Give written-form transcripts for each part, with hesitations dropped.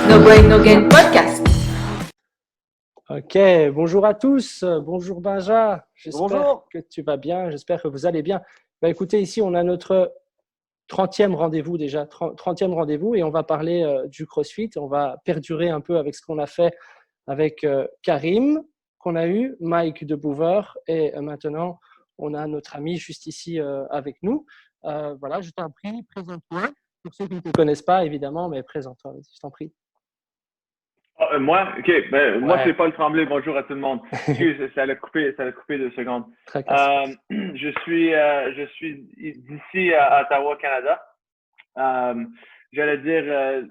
No Brain No Gain podcast. Ok, bonjour à tous, bonjour Benja, j'espère Bonjour. que tu vas bien, j'espère que vous allez bien. Écoutez, ici on a notre 30e rendez-vous déjà, 30e rendez-vous et on va parler du CrossFit, on va perdurer un peu avec ce qu'on a fait avec Karim, qu'on a eu, Mike de Boover et maintenant on a notre ami juste ici avec nous. Voilà, je t'en prie, présente-toi, pour ceux qui ne te connaissent pas évidemment, mais présente-toi, je t'en prie. Moi? OK. Moi, Ouais. c'est Paul Tremblay. Bonjour à tout le monde. Excuse, ça a coupé 2 secondes. Je suis d'ici à Ottawa, Canada. J'allais dire,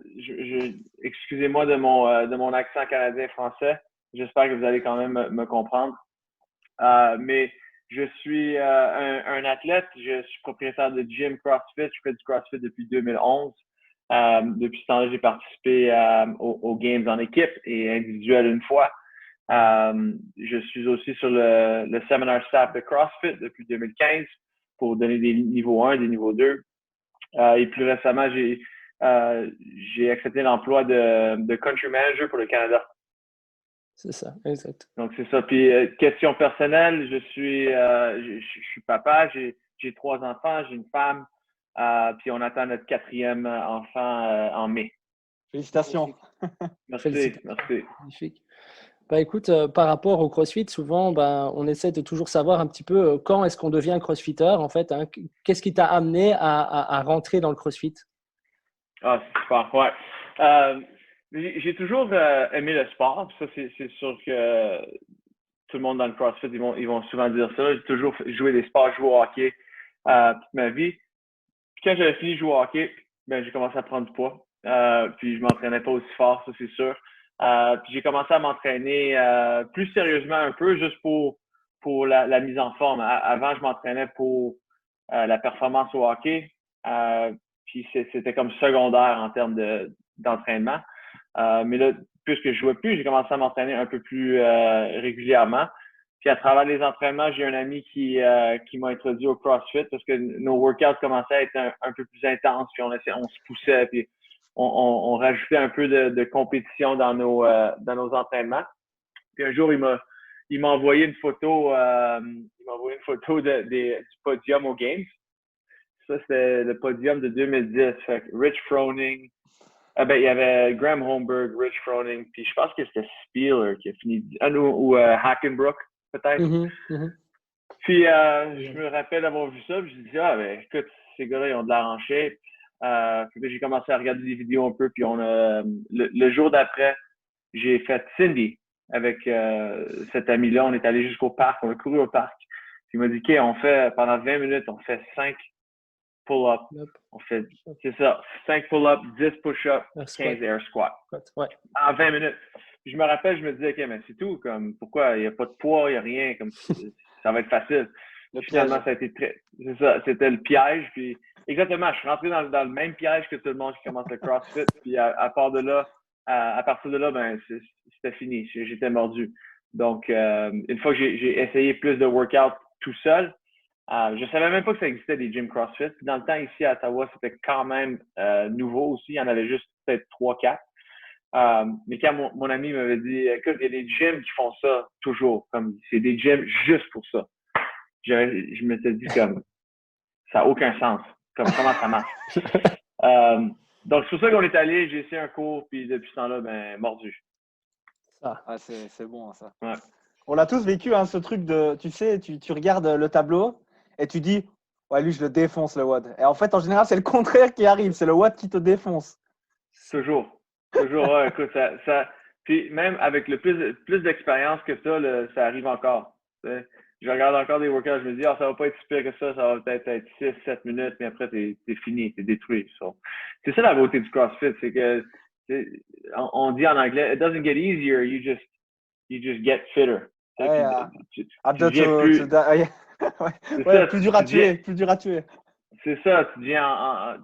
excusez-moi de mon accent canadien-français. J'espère que vous allez quand même me comprendre. Mais je suis un athlète. Je suis propriétaire de gym CrossFit. Je fais du CrossFit depuis 2011. Depuis ce temps-là, j'ai participé aux Games en équipe et individuel une fois. Je suis aussi sur le seminar staff de CrossFit depuis 2015 pour donner des niveaux 1, des niveaux 2. Et plus récemment, j'ai accepté l'emploi de country manager pour le Canada. C'est ça, exact. Donc, c'est ça. Puis, question personnelle, je suis papa, j'ai 3 enfants, j'ai une femme. Puis on attend notre 4e enfant en mai. Félicitations. Merci. Magnifique. Écoute, par rapport au CrossFit, souvent, on essaie de toujours savoir un petit peu quand est-ce qu'on devient CrossFitter, en fait. Hein. Qu'est-ce qui t'a amené à rentrer dans le CrossFit? Ah, c'est super, ouais. J'ai toujours aimé le sport. Ça, c'est sûr que tout le monde dans le CrossFit, ils vont souvent dire ça. J'ai toujours joué des sports, joué au hockey toute ma vie. Puis quand j'avais fini de jouer au hockey, j'ai commencé à prendre du poids. Puis je m'entraînais pas aussi fort, ça c'est sûr. Puis j'ai commencé à m'entraîner plus sérieusement un peu, juste pour la mise en forme. Avant, je m'entraînais pour la performance au hockey. Puis c'était comme secondaire en termes d'entraînement. Mais là, puisque je jouais plus, j'ai commencé à m'entraîner un peu plus régulièrement. Puis à travers les entraînements, j'ai un ami qui m'a introduit au CrossFit parce que nos workouts commençaient à être un peu plus intenses, puis on se poussait, puis on rajoutait un peu de compétition dans nos entraînements. Puis un jour, il m'a envoyé une photo, du podium aux Games. Ça, c'était le podium de 2010. Fait que Rich Froning, il y avait Graham Holmberg, Rich Froning, puis je pense que c'était Spieler qui a fini, ou Hackenbrook, peut-être. Puis, je me rappelle d'avoir vu ça, puis je me dis, écoute, ces gars-là, ils ont de la hanchée. Puis j'ai commencé à regarder des vidéos un peu, puis le jour d'après, j'ai fait Cindy avec cet ami-là. On est allé jusqu'au parc, on a couru au parc. Puis il m'a dit, OK, pendant 20 minutes, on fait 5 pull-ups. On fait, c'est ça, 5 pull-ups, 10 push-ups, 15 air squats. Ouais. En 20 minutes. Puis je me rappelle, je me disais, OK, mais c'est tout. Comme, pourquoi? Il n'y a pas de poids, il n'y a rien. Comme, ça va être facile. Finalement, ça a été c'est ça, c'était le piège. Puis, exactement, je suis rentré dans le même piège que tout le monde qui commence le CrossFit. Puis, à partir de là, c'était fini. J'étais mordu. Donc, une fois que j'ai essayé plus de workouts tout seul, je savais même pas que ça existait des gyms CrossFit. Puis dans le temps, ici à Ottawa, c'était quand même nouveau aussi. Il y en avait juste peut-être 3-4. Mais quand mon ami m'avait dit, écoute, il y a des gyms qui font ça toujours. Comme c'est des gyms juste pour ça. Je m'étais dit comme ça n'a aucun sens. Comme comment ça marche. Donc c'est pour ça qu'on est allé, j'ai essayé un cours, puis depuis ce temps-là, mordu. C'est bon ça. Ouais. On l'a tous vécu, hein, ce truc de, tu sais, tu regardes le tableau et tu dis, ouais, lui, je le défonce le WOD. Et en fait, en général, c'est le contraire qui arrive, c'est le WOD qui te défonce. Toujours, ouais, écoute, ça, puis même avec le plus d'expérience que ça, ça arrive encore. T'sais. Je regarde encore des workouts, je me dis, ça va pas être si pire que ça va peut-être être 6-7 minutes, mais après, t'es fini, t'es détruit. So, c'est ça la beauté du CrossFit, c'est que, on dit en anglais, it doesn't get easier, you just get fitter. Plus dur à tuer. C'est ça,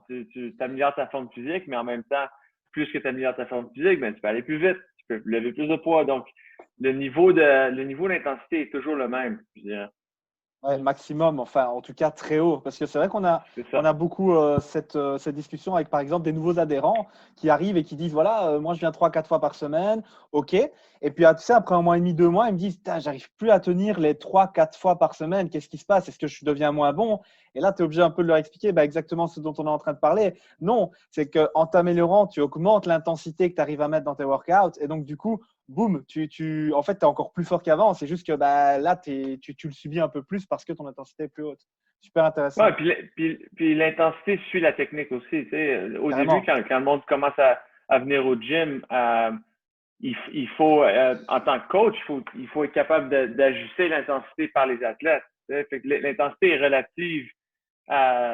tu t'améliores ta forme physique, mais en même temps, plus que tu améliores ta forme physique, tu peux aller plus vite, tu peux lever plus de poids. Donc, le niveau d'intensité est toujours le même, je dirais. Ouais, maximum, enfin en tout cas très haut. Parce que c'est vrai qu'on a, C'est ça. on a beaucoup cette discussion avec par exemple des nouveaux adhérents qui arrivent et qui disent voilà, moi je viens 3-4 fois par semaine, ok. Et puis tu sais, après 1 mois et demi, 2 mois, ils me disent putain, j'arrive plus à tenir les 3-4 fois par semaine, qu'est-ce qui se passe? Est-ce que je deviens moins bon? Et là, tu es obligé un peu de leur expliquer bah, exactement ce dont on est en train de parler. Non, c'est qu'en t'améliorant, tu augmentes l'intensité que tu arrives à mettre dans tes workouts et donc du coup, boum, en fait, tu es encore plus fort qu'avant. C'est juste que bah, là, tu le subis un peu plus parce que ton intensité est plus haute. Super intéressant. Ouais, puis l'intensité suit la technique aussi. Tu sais. Au Carrément. début, quand le monde commence à venir au gym, il faut, en tant que coach, il faut être capable d'ajuster l'intensité par les athlètes. Tu sais. Fait que l'intensité est relative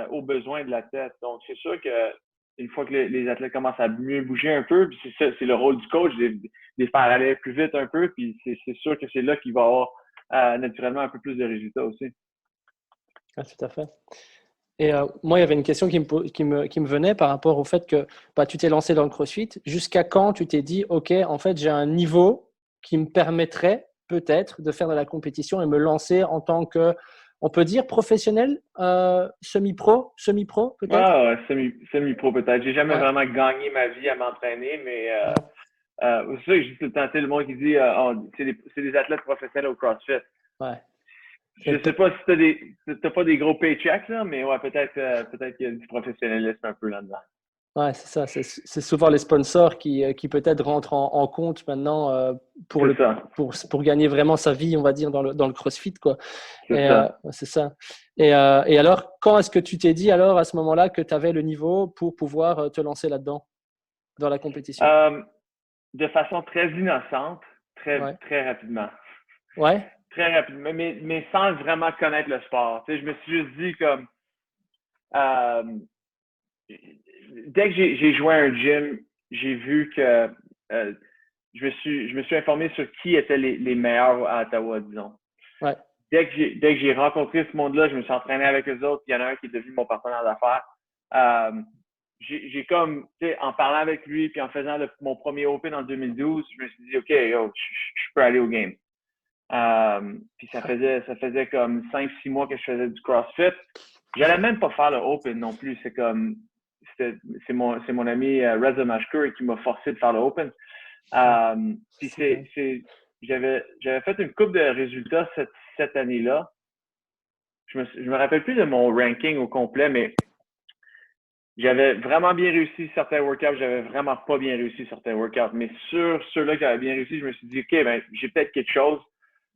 aux besoins de l'athlète. Donc, c'est sûr que une fois que les athlètes commencent à mieux bouger un peu, puis c'est le rôle du coach de les faire aller plus vite un peu, puis c'est sûr que c'est là qu'il va avoir naturellement un peu plus de résultats aussi. Ah, tout à fait. Et moi, il y avait une question qui me venait par rapport au fait que bah, tu t'es lancé dans le CrossFit. Jusqu'à quand tu t'es dit, OK, en fait, j'ai un niveau qui me permettrait peut-être de faire de la compétition et me lancer en tant que, on peut dire, professionnel, semi-pro peut-être? Ah, ouais, semi-pro peut-être. J'ai jamais Ouais. vraiment gagné ma vie à m'entraîner, mais c'est ça que je dis tout le temps. Tu sais, le monde qui dit c'est des athlètes professionnels au CrossFit. Ouais. Je sais pas si t'as pas des gros paychecks, là, mais ouais, peut-être qu'il y a du professionnalisme un peu là-dedans. Ouais, c'est ça. C'est souvent les sponsors qui peut-être rentrent en compte maintenant pour, C'est ça. pour gagner vraiment sa vie, on va dire, dans le CrossFit, quoi. C'est Et ça. c'est ça. Et alors, quand est-ce que tu t'es dit alors à ce moment-là que tu avais le niveau pour pouvoir te lancer là-dedans, dans la compétition? De façon très innocente, Ouais. très rapidement. Ouais. Très rapidement, mais sans vraiment connaître le sport. Tu sais, je me suis juste dit comme euh, dès que j'ai joué à un gym, j'ai vu que je me suis informé sur qui étaient les meilleurs à Ottawa, disons. Ouais. Dès que j'ai rencontré ce monde-là, je me suis entraîné avec eux autres. Il y en a un qui est devenu mon partenaire d'affaires. J'ai comme, tu sais, en parlant avec lui, puis en faisant mon premier Open en 2012, je me suis dit, OK, yo, je peux aller au game. Puis ça faisait comme 5-6 mois que je faisais du CrossFit. J'allais même pas faire le Open non plus. C'est mon ami Reza Mashkur qui m'a forcé de faire le Open. Puis j'avais fait une coupe de résultats cette année-là. Je me rappelle plus de mon ranking au complet, mais j'avais vraiment bien réussi certains workouts, j'avais vraiment pas bien réussi certains workouts. Mais sur ceux-là que j'avais bien réussi, je me suis dit, OK, ben, j'ai peut-être quelque chose.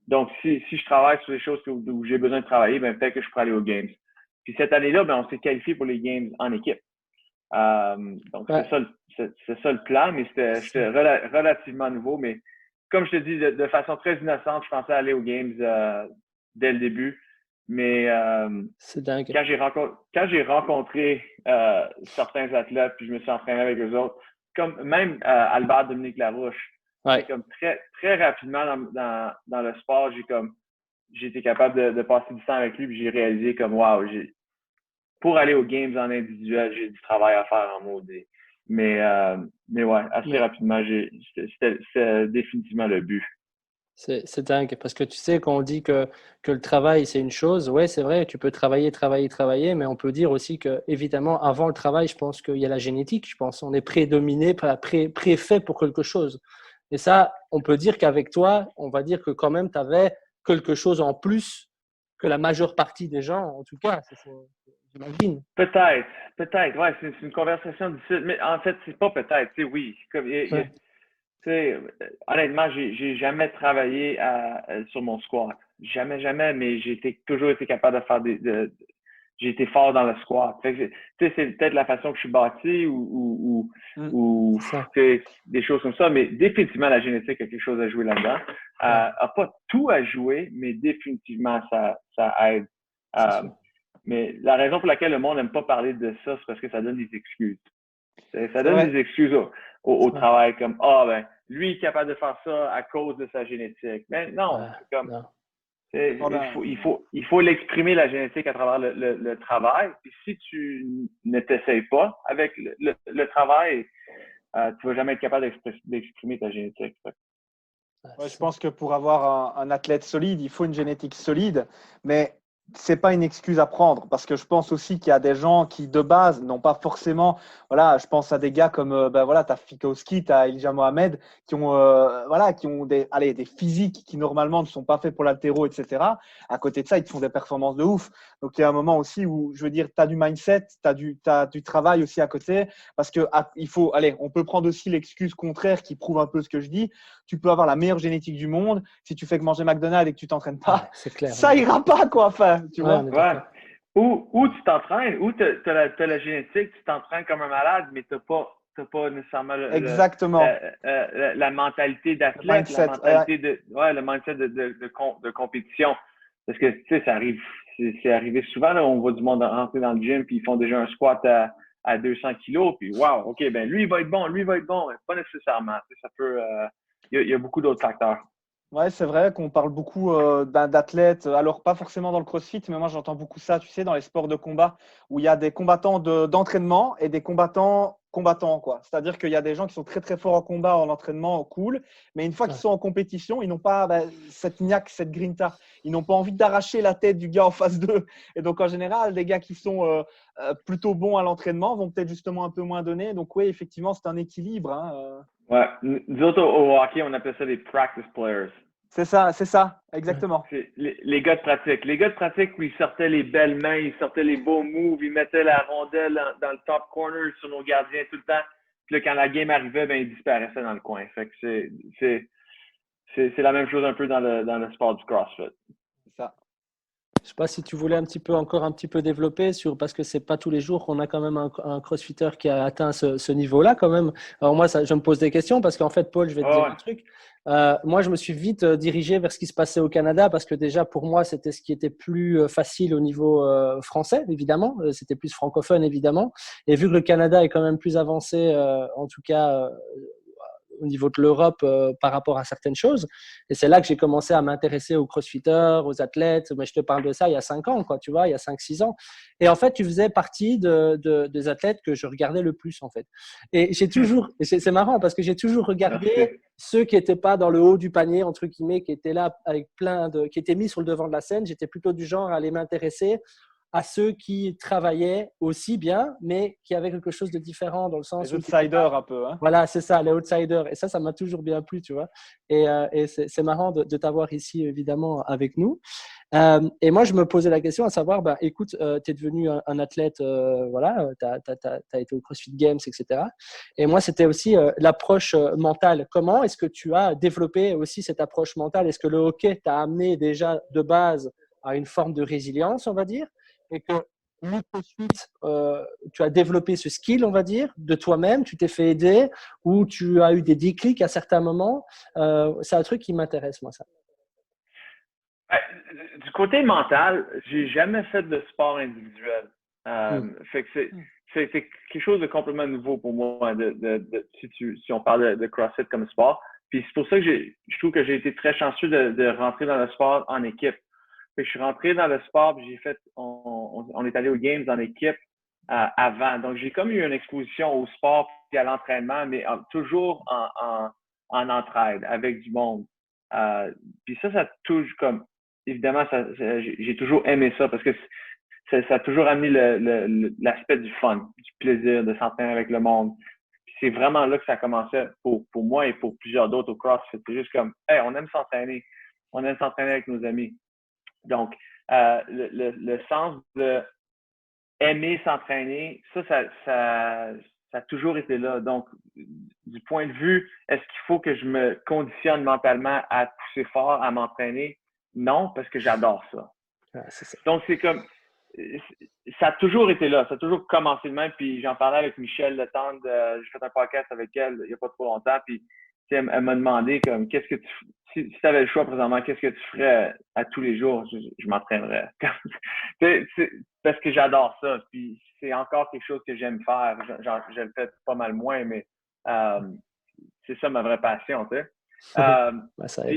Donc, si je travaille sur les choses où j'ai besoin de travailler, ben, peut-être que je pourrais aller aux Games. Puis cette année-là, ben, on s'est qualifié pour les Games en équipe. Donc, Ouais. c'est ça le plan, mais c'était relativement nouveau. Mais comme je te dis, de façon très innocente, je pensais aller aux Games dès le début. Mais C'est dingue. quand j'ai rencontré certains athlètes, puis je me suis entraîné avec eux autres, comme même Albert Dominique Larouche, Ouais. comme très, très rapidement dans le sport, j'ai été capable de passer du temps avec lui, puis j'ai réalisé comme wow, pour aller aux games en individuel, j'ai du travail à faire en maudit. Mais ouais, assez rapidement, c'était définitivement le but. C'est dingue parce que tu sais, quand on dit que le travail, c'est une chose, ouais, c'est vrai, tu peux travailler, mais on peut dire aussi que, évidemment, avant le travail, je pense qu'il y a la génétique, je pense. On est prédominé, préfait pour quelque chose. Et ça, on peut dire qu'avec toi, on va dire que quand même, tu avais quelque chose en plus que la majeure partie des gens, en tout cas, j'imagine. Peut-être, ouais, c'est une conversation difficile, mais en fait, c'est pas peut-être, tu sais, oui. Ouais. Tu sais, honnêtement, j'ai jamais travaillé sur mon squat. Jamais, mais toujours été capable de faire j'ai été fort dans le squat. Tu sais, c'est peut-être la façon que je suis bâti ou tu sais, des choses comme ça, mais définitivement, la génétique a quelque chose à jouer là-dedans. A pas tout à jouer, mais définitivement, ça aide. Mais la raison pour laquelle le monde n'aime pas parler de ça, c'est parce que ça donne des excuses. Ça donne des excuses au travail, comme ben, lui est capable de faire ça à cause de sa génétique. Mais non, c'est comme il faut l'exprimer la génétique à travers le travail. Puis si tu ne t'essayes pas avec le travail, tu vas jamais être capable d'exprimer ta génétique. Ouais, je pense que pour avoir un athlète solide, il faut une génétique solide, mais c'est pas une excuse à prendre parce que je pense aussi qu'il y a des gens qui de base n'ont pas forcément, voilà, je pense à des gars comme t'as Fikowski, t'as Elijah Mohamed qui ont des physiques qui normalement ne sont pas faits pour l'haltéro, etc. À côté de ça, ils te font des performances de ouf. Donc il y a un moment aussi où je veux dire, tu as du mindset, t'as du travail aussi à côté parce que on peut prendre aussi l'excuse contraire qui prouve un peu ce que je dis. Tu peux avoir la meilleure génétique du monde, si tu fais que manger McDonald's et que tu t'entraînes pas, C'est clair. ça ira pas quoi. Enfin, tu vois. On est Ouais. d'accord. Ou tu t'entraînes, ou tu as la génétique, tu t'entraînes comme un malade, mais tu n'as pas nécessairement Exactement. la mentalité Le d'athlète, mindset. le mindset de compétition. Parce que, tu sais, ça arrive, c'est arrivé souvent, là, on voit du monde rentrer dans le gym, puis ils font déjà un squat à 200 kilos, puis wow, OK, ben lui, il va être bon, mais pas nécessairement. Tu sais, ça peut, il y a beaucoup d'autres facteurs. Ouais, c'est vrai qu'on parle beaucoup d'athlètes, alors pas forcément dans le CrossFit, mais moi j'entends beaucoup ça, tu sais, dans les sports de combat, où il y a des combattants d'entraînement et des combattants, quoi. C'est-à-dire qu'il y a des gens qui sont très très forts en combat, en entraînement, cool, mais une fois qu'ils sont en compétition, ils n'ont pas cette niaque, cette grinta. Ils n'ont pas envie d'arracher la tête du gars en face d'eux. Et donc en général, les gars qui sont plutôt bons à l'entraînement vont peut-être justement un peu moins donner. Donc oui, effectivement, c'est un équilibre. Hein. Ouais. Nous autres, au hockey, on appelle ça des practice players. C'est ça, exactement. C'est les gars de pratique. Les gars de pratique où ils sortaient les belles mains, ils sortaient les beaux moves, ils mettaient la rondelle dans le top corner sur nos gardiens tout le temps. Puis là, quand la game arrivait, ben, ils disparaissaient dans le coin. Fait que c'est la même chose un peu dans le sport du CrossFit. C'est ça. Je sais pas si tu voulais encore un petit peu développer parce que c'est pas tous les jours qu'on a quand même un crossfitter qui a atteint ce niveau-là quand même. Alors moi, je me pose des questions parce qu'en fait, Paul, je vais te dire un truc. Moi, je me suis vite dirigé vers ce qui se passait au Canada parce que déjà pour moi, c'était ce qui était plus facile au niveau français, évidemment. C'était plus francophone, évidemment. Et vu que le Canada est quand même plus avancé, en tout cas au niveau de l'Europe par rapport à certaines choses. Et c'est là que j'ai commencé à m'intéresser aux crossfitters, aux athlètes. Mais je te parle de ça il y a 5 ans, quoi, tu vois, il y a 5-6 ans. Et en fait, tu faisais partie des athlètes que je regardais le plus, en fait. Et c'est marrant parce que j'ai toujours regardé ceux qui n'étaient pas dans le haut du panier, entre guillemets, qui étaient là avec qui étaient mis sur le devant de la scène. J'étais plutôt du genre à aller m'intéresser à ceux qui travaillaient aussi bien, mais qui avaient quelque chose de différent dans le sens Les où… outsiders un peu. Hein. Voilà, c'est ça, les outsiders. Et ça m'a toujours bien plu, tu vois. Et c'est marrant de t'avoir ici, évidemment, avec nous. Et moi, je me posais la question à savoir, écoute, tu es devenu un athlète, voilà, tu as été au CrossFit Games, etc. Et moi, c'était aussi l'approche mentale. Comment est-ce que tu as développé aussi cette approche mentale? Est-ce que le hockey t'a amené déjà de base à une forme de résilience, on va dire, et que ensuite, tu as développé ce skill, on va dire, de toi-même, tu t'es fait aider ou tu as eu des déclics à certains moments. C'est un truc qui m'intéresse, moi, ça. Du côté mental, j'ai jamais fait de sport individuel. Fait que c'est quelque chose de complètement nouveau pour moi si on parle de CrossFit comme sport. Puis c'est pour ça que je trouve que j'ai été très chanceux de rentrer dans le sport en équipe. Fait que je suis rentré dans le sport, puis on est allé aux Games en équipe avant. Donc j'ai comme eu une exposition au sport et à l'entraînement, mais toujours en entraide avec du monde. Puis ça touche comme évidemment, j'ai toujours aimé ça parce que ça a toujours amené l'aspect du fun, du plaisir de s'entraîner avec le monde. Puis c'est vraiment là que ça commençait pour moi et pour plusieurs d'autres au CrossFit. C'est juste comme, hey, on aime s'entraîner. On aime s'entraîner avec nos amis. Donc, le sens de aimer s'entraîner, ça a toujours été là. Donc, du point de vue, est-ce qu'il faut que je me conditionne mentalement à pousser fort, à m'entraîner? Non, parce que j'adore ça. C'est ça. Donc, c'est comme, ça a toujours été là, ça a toujours commencé de même. Puis j'en parlais avec Michel Le Tendre, j'ai fait un podcast avec elle il n'y a pas trop longtemps. Puis elle m'a demandé, comme, si tu avais le choix présentement, qu'est-ce que tu ferais à tous les jours? Je m'entraînerais. Parce que j'adore ça. Puis c'est encore quelque chose que j'aime faire. Je le fais pas mal moins, mais c'est ça ma vraie passion, tu sais.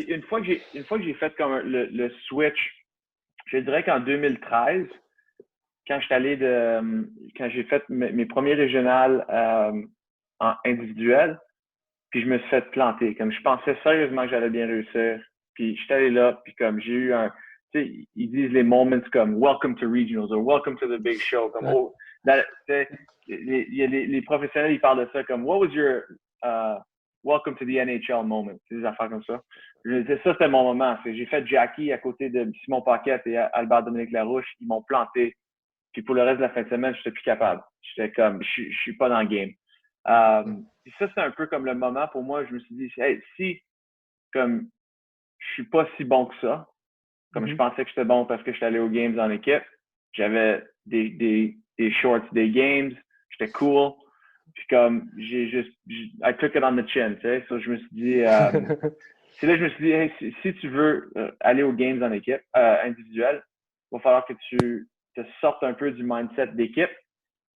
Une fois que j'ai fait comme le switch, je dirais qu'en 2013, quand j'ai fait mes premiers régionales en individuel, puis je me suis fait planter. Comme je pensais sérieusement que j'allais bien réussir. Puis j'étais allé là, puis comme j'ai eu ils disent les moments comme Welcome to Regionals ou Welcome to the Big Show. Comme, les professionnels, ils parlent de ça comme What was your Welcome to the NHL moment? C'est des affaires comme ça. Ça, c'était mon moment. J'ai fait Jackie à côté de Simon Paquette et Albert-Dominique Larouche. Ils m'ont planté. Puis pour le reste de la fin de semaine, je n'étais plus capable. J'étais comme, je suis pas dans le game. Puis ça, c'est un peu comme le moment pour moi. Je me suis dit, hey, si comme je suis pas si bon que ça, comme je pensais que j'étais bon parce que j'étais allé aux games en équipe, j'avais des shorts des games, j'étais cool. Puis comme I took it on the chin, tu sais. So, je me suis dit, c'est là que je me suis dit, hey, si tu veux aller aux games en équipe individuelle, il va falloir que tu te sortes un peu du mindset d'équipe,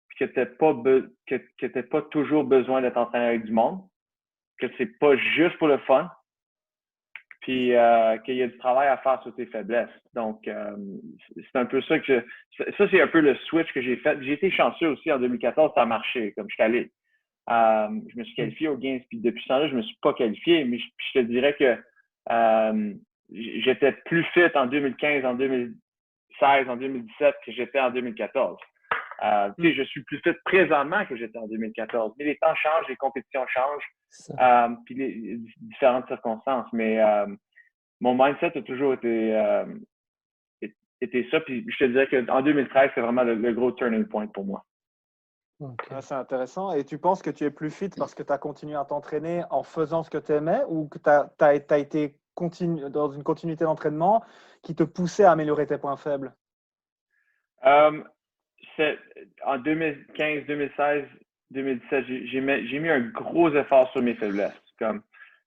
puis que t'aies pas toujours besoin d'être entraîné avec du monde, que c'est pas juste pour le fun, puis qu'il y a du travail à faire sur tes faiblesses. Donc, c'est un peu ça que ça, c'est un peu le switch que j'ai fait. J'ai été chanceux aussi en 2014, ça a marché, comme je suis allé. Je me suis qualifié aux Games, puis depuis ce temps-là, je me suis pas qualifié, mais je te dirais que j'étais plus fit en 2015, en 2016, en 2017 que j'étais en 2014. Je suis plus fit présentement que j'étais en 2014. Mais les temps changent, les compétitions changent, puis les différentes circonstances. Mais mon mindset a toujours été ça. Puis je te dirais qu'en 2013, c'est vraiment le gros turning point pour moi. Okay. Ouais, c'est intéressant. Et tu penses que tu es plus fit parce que tu as continué à t'entraîner en faisant ce que tu aimais ou que tu as été dans une continuité d'entraînement qui te poussait à améliorer tes points faibles? En 2015, 2016, 2017, j'ai mis un gros effort sur mes faiblesses.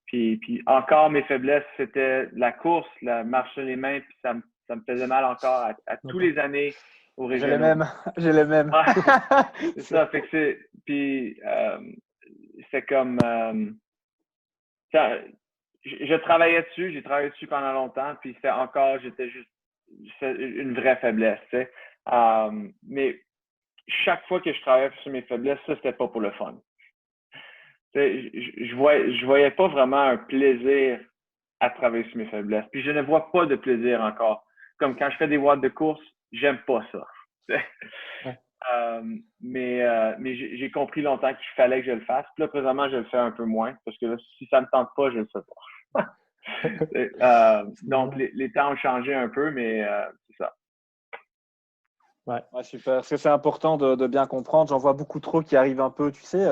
Puis encore, mes faiblesses, c'était la course, la marche sur les mains, puis ça me faisait mal encore à tous les années au régional. J'ai les mêmes. Ouais, c'est ça. Fait que c'est comme… je travaillais dessus, j'ai travaillé dessus pendant longtemps, puis j'étais juste une vraie faiblesse, tu sais. Mais chaque fois que je travaillais sur mes faiblesses, ça, c'était pas pour le fun. Je voyais pas vraiment un plaisir à travailler sur mes faiblesses. Puis je ne vois pas de plaisir encore. Comme quand je fais des watts de course, j'aime pas ça. Ouais. Mais j'ai compris longtemps qu'il fallait que je le fasse. Puis là, présentement, je le fais un peu moins parce que là, si ça me tente pas, je le fais pas. Donc, les temps ont changé un peu, mais c'est ça. Ouais, super. Parce que c'est important de bien comprendre. J'en vois beaucoup trop qui arrivent un peu, tu sais,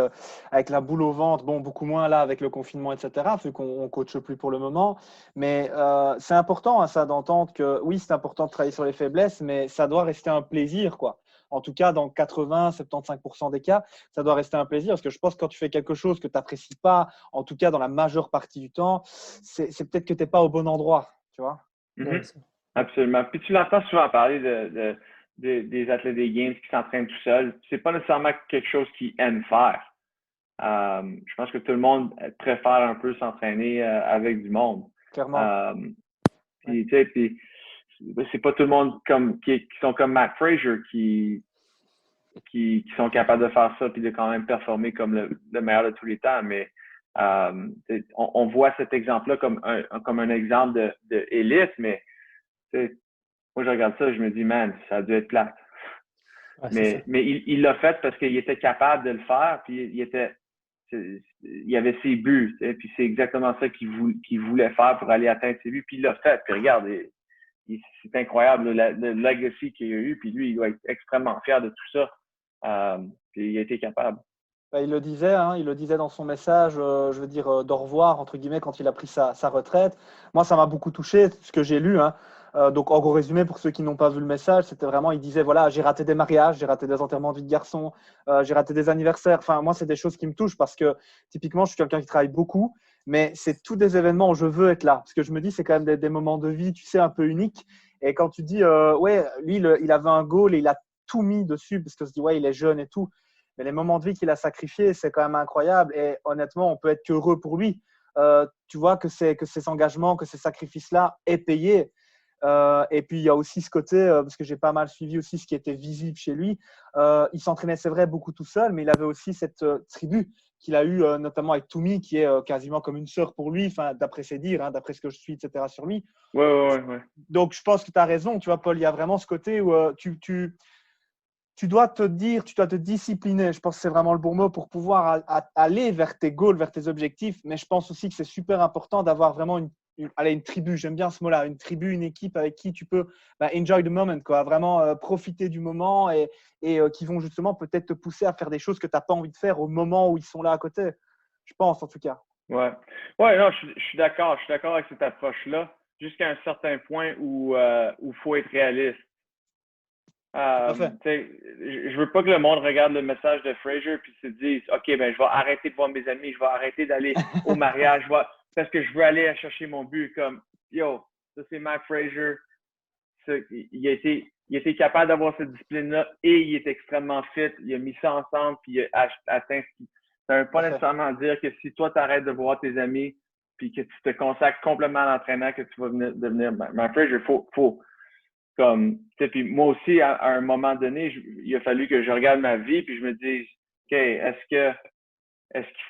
avec la boule au ventre. Bon, beaucoup moins là avec le confinement, etc., vu qu'on ne coache plus pour le moment. Mais c'est important, ça, d'entendre que oui, c'est important de travailler sur les faiblesses, mais ça doit rester un plaisir, quoi. En tout cas, dans 80-75% des cas, ça doit rester un plaisir. Parce que je pense que quand tu fais quelque chose que tu n'apprécies pas, en tout cas dans la majeure partie du temps, c'est peut-être que tu n'es pas au bon endroit, tu vois. Mm-hmm. Absolument. Puis tu l'entends souvent parler des athlètes des Games qui s'entraînent tout seuls. C'est pas nécessairement quelque chose qu'ils aiment faire. Je pense que tout le monde préfère un peu s'entraîner avec du monde. Clairement. Puis c'est pas tout le monde qui sont comme Matt Fraser qui sont capables de faire ça puis de quand même performer comme le meilleur de tous les temps. Mais on voit cet exemple-là comme un exemple de élite, mais moi, je regarde ça et je me dis, man, ça a dû être plate. Ouais, mais il l'a fait parce qu'il était capable de le faire, puis il avait ses buts, puis c'est exactement ça qu'il voulait faire pour aller atteindre ses buts, puis il l'a fait. Puis regarde, c'est incroyable le legacy qu'il a eu, puis lui, il doit être extrêmement fier de tout ça. Puis il a été capable. Il le disait dans son message, je veux dire, d'au revoir, entre guillemets, quand il a pris sa retraite. Moi, ça m'a beaucoup touché, ce que j'ai lu. Donc, en gros résumé, pour ceux qui n'ont pas vu le message, c'était vraiment, il disait, voilà, j'ai raté des mariages, j'ai raté des enterrements de vie de garçon, j'ai raté des anniversaires. Enfin, moi, c'est des choses qui me touchent parce que, typiquement, je suis quelqu'un qui travaille beaucoup, mais c'est tous des événements où je veux être là. Parce que je me dis, c'est quand même des moments de vie, tu sais, un peu uniques. Et quand tu dis, ouais, lui, il avait un goal et il a tout mis dessus parce que se dit, ouais, il est jeune et tout. Mais les moments de vie qu'il a sacrifiés, c'est quand même incroyable. Et honnêtement, on peut être qu'heureux pour lui. Tu vois que ses engagements, que ces sacrifices-là aient payé. Et puis, il y a aussi ce côté, parce que j'ai pas mal suivi aussi ce qui était visible chez lui. Il s'entraînait, c'est vrai, beaucoup tout seul, mais il avait aussi cette tribu qu'il a eue, notamment avec Toumi, qui est quasiment comme une sœur pour lui, d'après ses dires, hein, d'après ce que je suis, etc. sur lui. Ouais. Donc, je pense que tu as raison, tu vois, Paul, il y a vraiment ce côté où tu dois te dire, tu dois te discipliner. Je pense que c'est vraiment le bon mot pour pouvoir aller vers tes goals, vers tes objectifs. Mais je pense aussi que c'est super important d'avoir vraiment une tribu. J'aime bien ce mot-là, une tribu, une équipe avec qui tu peux enjoy the moment, quoi, vraiment profiter du moment et qui vont justement peut-être te pousser à faire des choses que tu n'as pas envie de faire au moment où ils sont là à côté. Je pense en tout cas. Ouais, non, je suis d'accord. Je suis d'accord avec cette approche-là, jusqu'à un certain point où faut être réaliste. Je veux pas que le monde regarde le message de Fraser puis se dise OK, ben je vais arrêter de voir mes amis, je vais arrêter d'aller au mariage, parce que je veux aller chercher mon but. Comme yo, ça c'est Matt Fraser. Il a été capable d'avoir cette discipline-là et il est extrêmement fit. Il a mis ça ensemble puis il a atteint. Ça ne veut pas nécessairement dire que si toi tu arrêtes de voir tes amis puis que tu te consacres complètement à l'entraînement que tu vas devenir Matt Fraser. Faut comme, puis moi aussi, à un moment donné, il a fallu que je regarde ma vie puis je me dise, OK, est-ce qu'il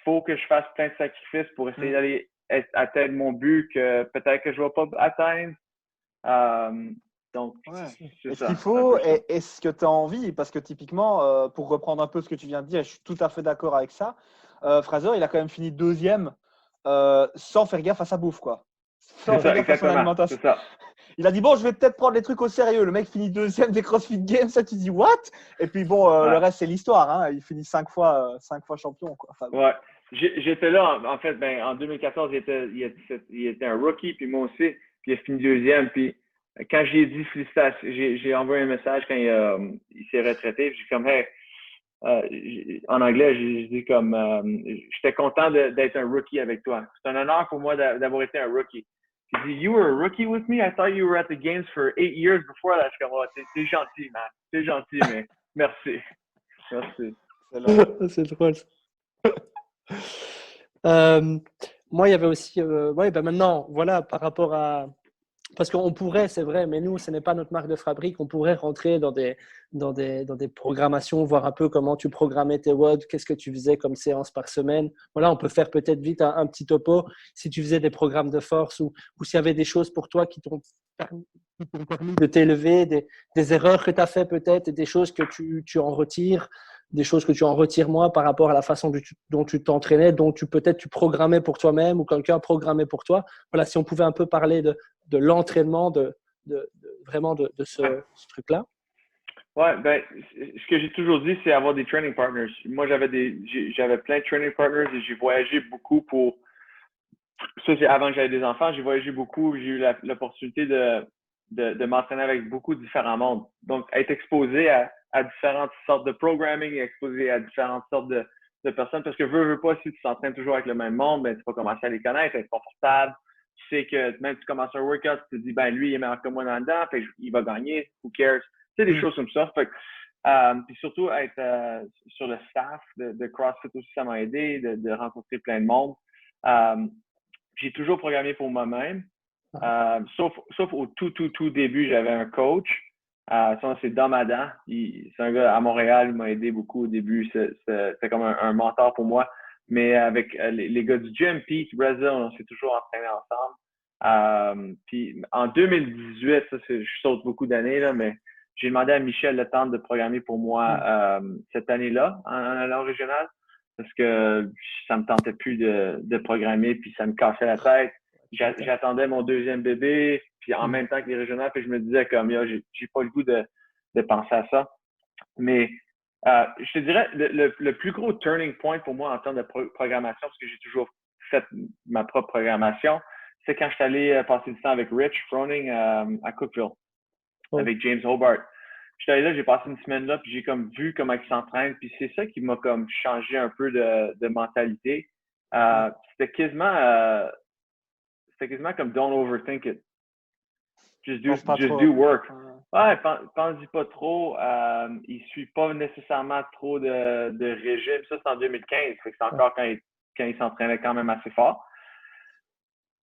faut que je fasse plein de sacrifices pour essayer d'aller atteindre mon but que peut-être que je ne vais pas atteindre? Donc, c'est est-ce ça. qu'il faut, est-ce que tu as envie? Parce que typiquement, pour reprendre un peu ce que tu viens de dire, je suis tout à fait d'accord avec ça. Fraser, il a quand même fini 2e sans faire gaffe à sa bouffe, quoi. Sans faire gaffe à son alimentation. C'est ça. Il a dit, bon, je vais peut-être prendre les trucs au sérieux. Le mec finit 2e des CrossFit Games. Ça, tu dis, what? Et puis, bon, le reste, c'est l'histoire. Hein. Il finit 5 fois champion. Quoi. Enfin, ouais. J'étais là, en fait, en 2014, il était un rookie, puis moi aussi. Puis il a fini 2e. Puis quand j'ai dit félicitations, j'ai envoyé un message quand il s'est retraité. J'ai comme, hey, en anglais, j'ai dit comme, j'étais content d'être un rookie avec toi. C'est un honneur pour moi d'avoir été un rookie. J'ai dit, you were a rookie with me? I thought you were at the games for 8 years before that. Je suis comme, oh, t'es gentil, man. T'es gentil, mais merci. C'est drôle. Moi, il y avait aussi, maintenant, voilà, par rapport à, parce qu'on pourrait, c'est vrai, mais nous, ce n'est pas notre marque de fabrique. On pourrait rentrer dans des programmations, voir un peu comment tu programmais tes WOD, qu'est-ce que tu faisais comme séance par semaine. Voilà, on peut faire peut-être vite un petit topo si tu faisais des programmes de force ou s'il y avait des choses pour toi qui t'ont permis de t'élever, des erreurs que tu as fait peut-être et des choses que tu en retires, des choses que tu en retires moins par rapport à la façon dont tu t'entraînais, dont tu programmais pour toi-même ou quelqu'un programmait pour toi. Voilà, si on pouvait un peu parler de l'entraînement, vraiment de ce truc-là. Ouais, ben, ce que j'ai toujours dit, c'est avoir des training partners. Moi, j'avais plein de training partners et j'ai voyagé beaucoup ça, c'est avant que j'avais des enfants, j'ai voyagé beaucoup, j'ai eu l'opportunité de m'entraîner avec beaucoup de différents mondes. Donc, être exposé à différentes sortes de programming, exposé à différentes sortes de personnes, parce que veux pas, si tu t'entraînes toujours avec le même monde, ben, tu vas commencer à les connaître, être confortable. Tu sais que même tu commences un workout, tu te dis, ben, lui, il est meilleur que moi dans le dedans, fait il va gagner, who cares? Tu sais, des choses comme ça. Fait puis surtout, être sur le staff de CrossFit aussi, ça m'a aidé de rencontrer plein de monde. J'ai toujours programmé pour moi-même. Sauf au tout début, j'avais un coach. C'est Dom Adam. C'est un gars à Montréal, il m'a aidé beaucoup au début. C'était comme un mentor pour moi. Mais avec les gars du gym, Pete, Brazil, on s'est toujours entraînés ensemble. Puis en 2018, je saute beaucoup d'années, là, mais j'ai demandé à Michel le temps de programmer pour moi cette année-là en allant régional. Parce que ça me tentait plus de programmer, puis ça me cassait la tête. J'attendais mon 2e bébé, puis en même temps que les régionales, puis je me disais comme, j'ai pas le goût de penser à ça. Mais je te dirais, le plus gros turning point pour moi en termes de programmation, parce que j'ai toujours fait ma propre programmation, c'est quand je suis allé passer du temps avec Rich Froning à Cookeville, avec James Hobart. J'étais allé là, j'ai passé une semaine là, puis j'ai comme vu comment ils s'entraînent, puis c'est ça qui m'a comme changé un peu de mentalité. C'était quasiment comme don't overthink it. Just do work. Ouais, pense-y pas trop. Il suit pas nécessairement trop de régime. Ça, c'est en 2015. C'est encore quand il s'entraînait quand même assez fort.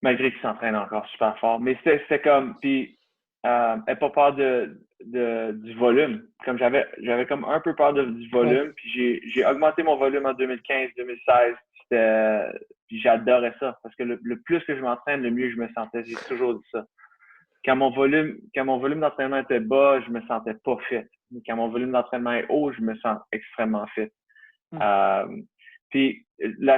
Malgré qu'il s'entraîne encore super fort. Mais c'était comme, puis n'aie pas peur du volume. Comme j'avais comme un peu peur du volume, puis j'ai augmenté mon volume en 2015-2016. Puis j'adorais ça, parce que le plus que je m'entraîne, le mieux je me sentais. J'ai toujours dit ça. Quand mon volume d'entraînement était bas, je me sentais pas fit. Quand mon volume d'entraînement est haut, je me sens extrêmement fit. Puis la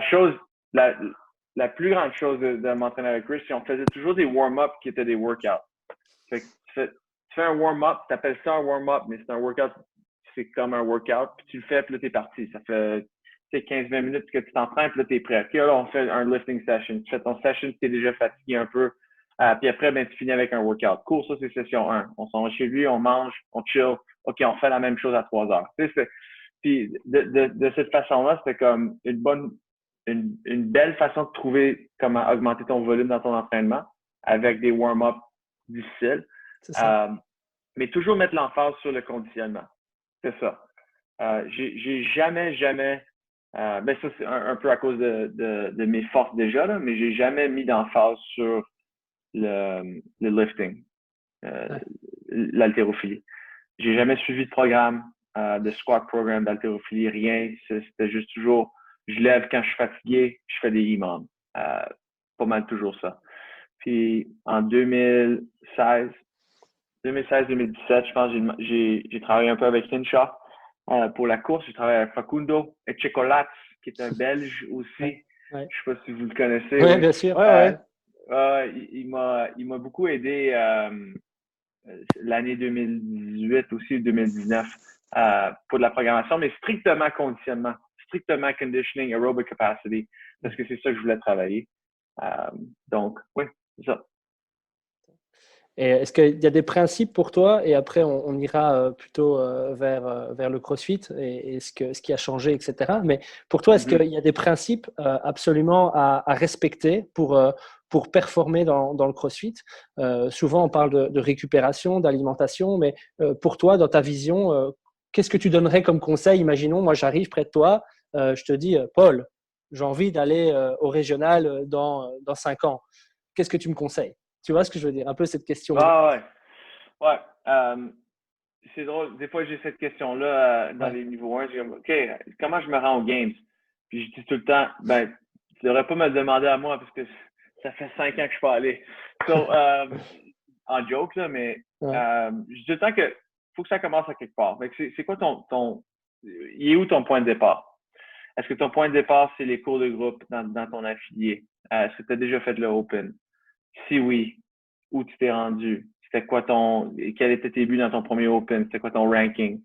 plus grande chose de m'entraîner avec Chris, c'est qu'on faisait toujours des warm-up qui étaient des workouts. Fait que tu fais un warm-up, tu appelles ça un warm-up, mais c'est un workout, c'est comme un workout, puis tu le fais, puis là, t'es parti. Ça fait 15-20 minutes que tu t'entraînes, puis là, t'es prêt. Puis là, on fait un lifting session. Tu fais ton session, tu es déjà fatigué un peu. Puis après, ben, tu finis avec un workout. Cool, ça, c'est session 1. On s'en va chez lui, on mange, on chill. OK, on fait la même chose à 3 heures. Puis de cette façon-là, c'était comme une belle façon de trouver comment augmenter ton volume dans ton entraînement avec des warm-up difficiles. Mais toujours mettre l'emphase sur le conditionnement. C'est ça. J'ai jamais, ben ça c'est un peu à cause de mes forces déjà, là, mais j'ai jamais mis d'emphase sur le lifting, l'haltérophilie. J'ai jamais suivi de programme, de squat programme d'haltérophilie, rien. C'était juste toujours, je lève quand je suis fatigué, je fais des EMOM. Pas mal toujours ça. Puis en 2016-2017, je pense, j'ai travaillé un peu avec Hinshaw pour la course. J'ai travaillé avec Facundo Echecolates, qui est un Belge aussi. Ouais. Je ne sais pas si vous le connaissez. Oui, bien sûr. Il m'a beaucoup aidé l'année 2018 aussi, 2019, pour de la programmation, mais strictement conditionnement, strictement conditioning, aerobic capacity, parce que c'est ça que je voulais travailler. Donc, oui, c'est ça. Et est-ce qu'il y a des principes pour toi, et après on ira plutôt vers le CrossFit et ce qui a changé, etc. Mais pour toi, est-ce qu'il y a des principes absolument à respecter pour performer dans le CrossFit? Souvent, on parle de récupération, d'alimentation, mais pour toi, dans ta vision, qu'est-ce que tu donnerais comme conseil? Imaginons, moi j'arrive près de toi, je te dis, Paul, j'ai envie d'aller au régional dans 5 ans. Qu'est-ce que tu me conseilles? Tu vois ce que je veux dire? Un peu cette question. Ouais. C'est drôle. Des fois, j'ai cette question-là dans les niveaux 1. Je dis, OK, comment je me rends aux Games? Puis je dis tout le temps, ben, tu devrais pas me le demander à moi parce que ça fait 5 ans que je suis pas allé. So, en joke, là, mais je dis tout le temps que faut que ça commence à quelque part. C'est quoi il est où ton point de départ? Est-ce que ton point de départ, c'est les cours de groupe dans ton affilié? Est-ce que tu as déjà fait le Open? Si oui, où tu t'es rendu? C'était quoi quel était tes buts dans ton premier Open? C'était quoi ton ranking?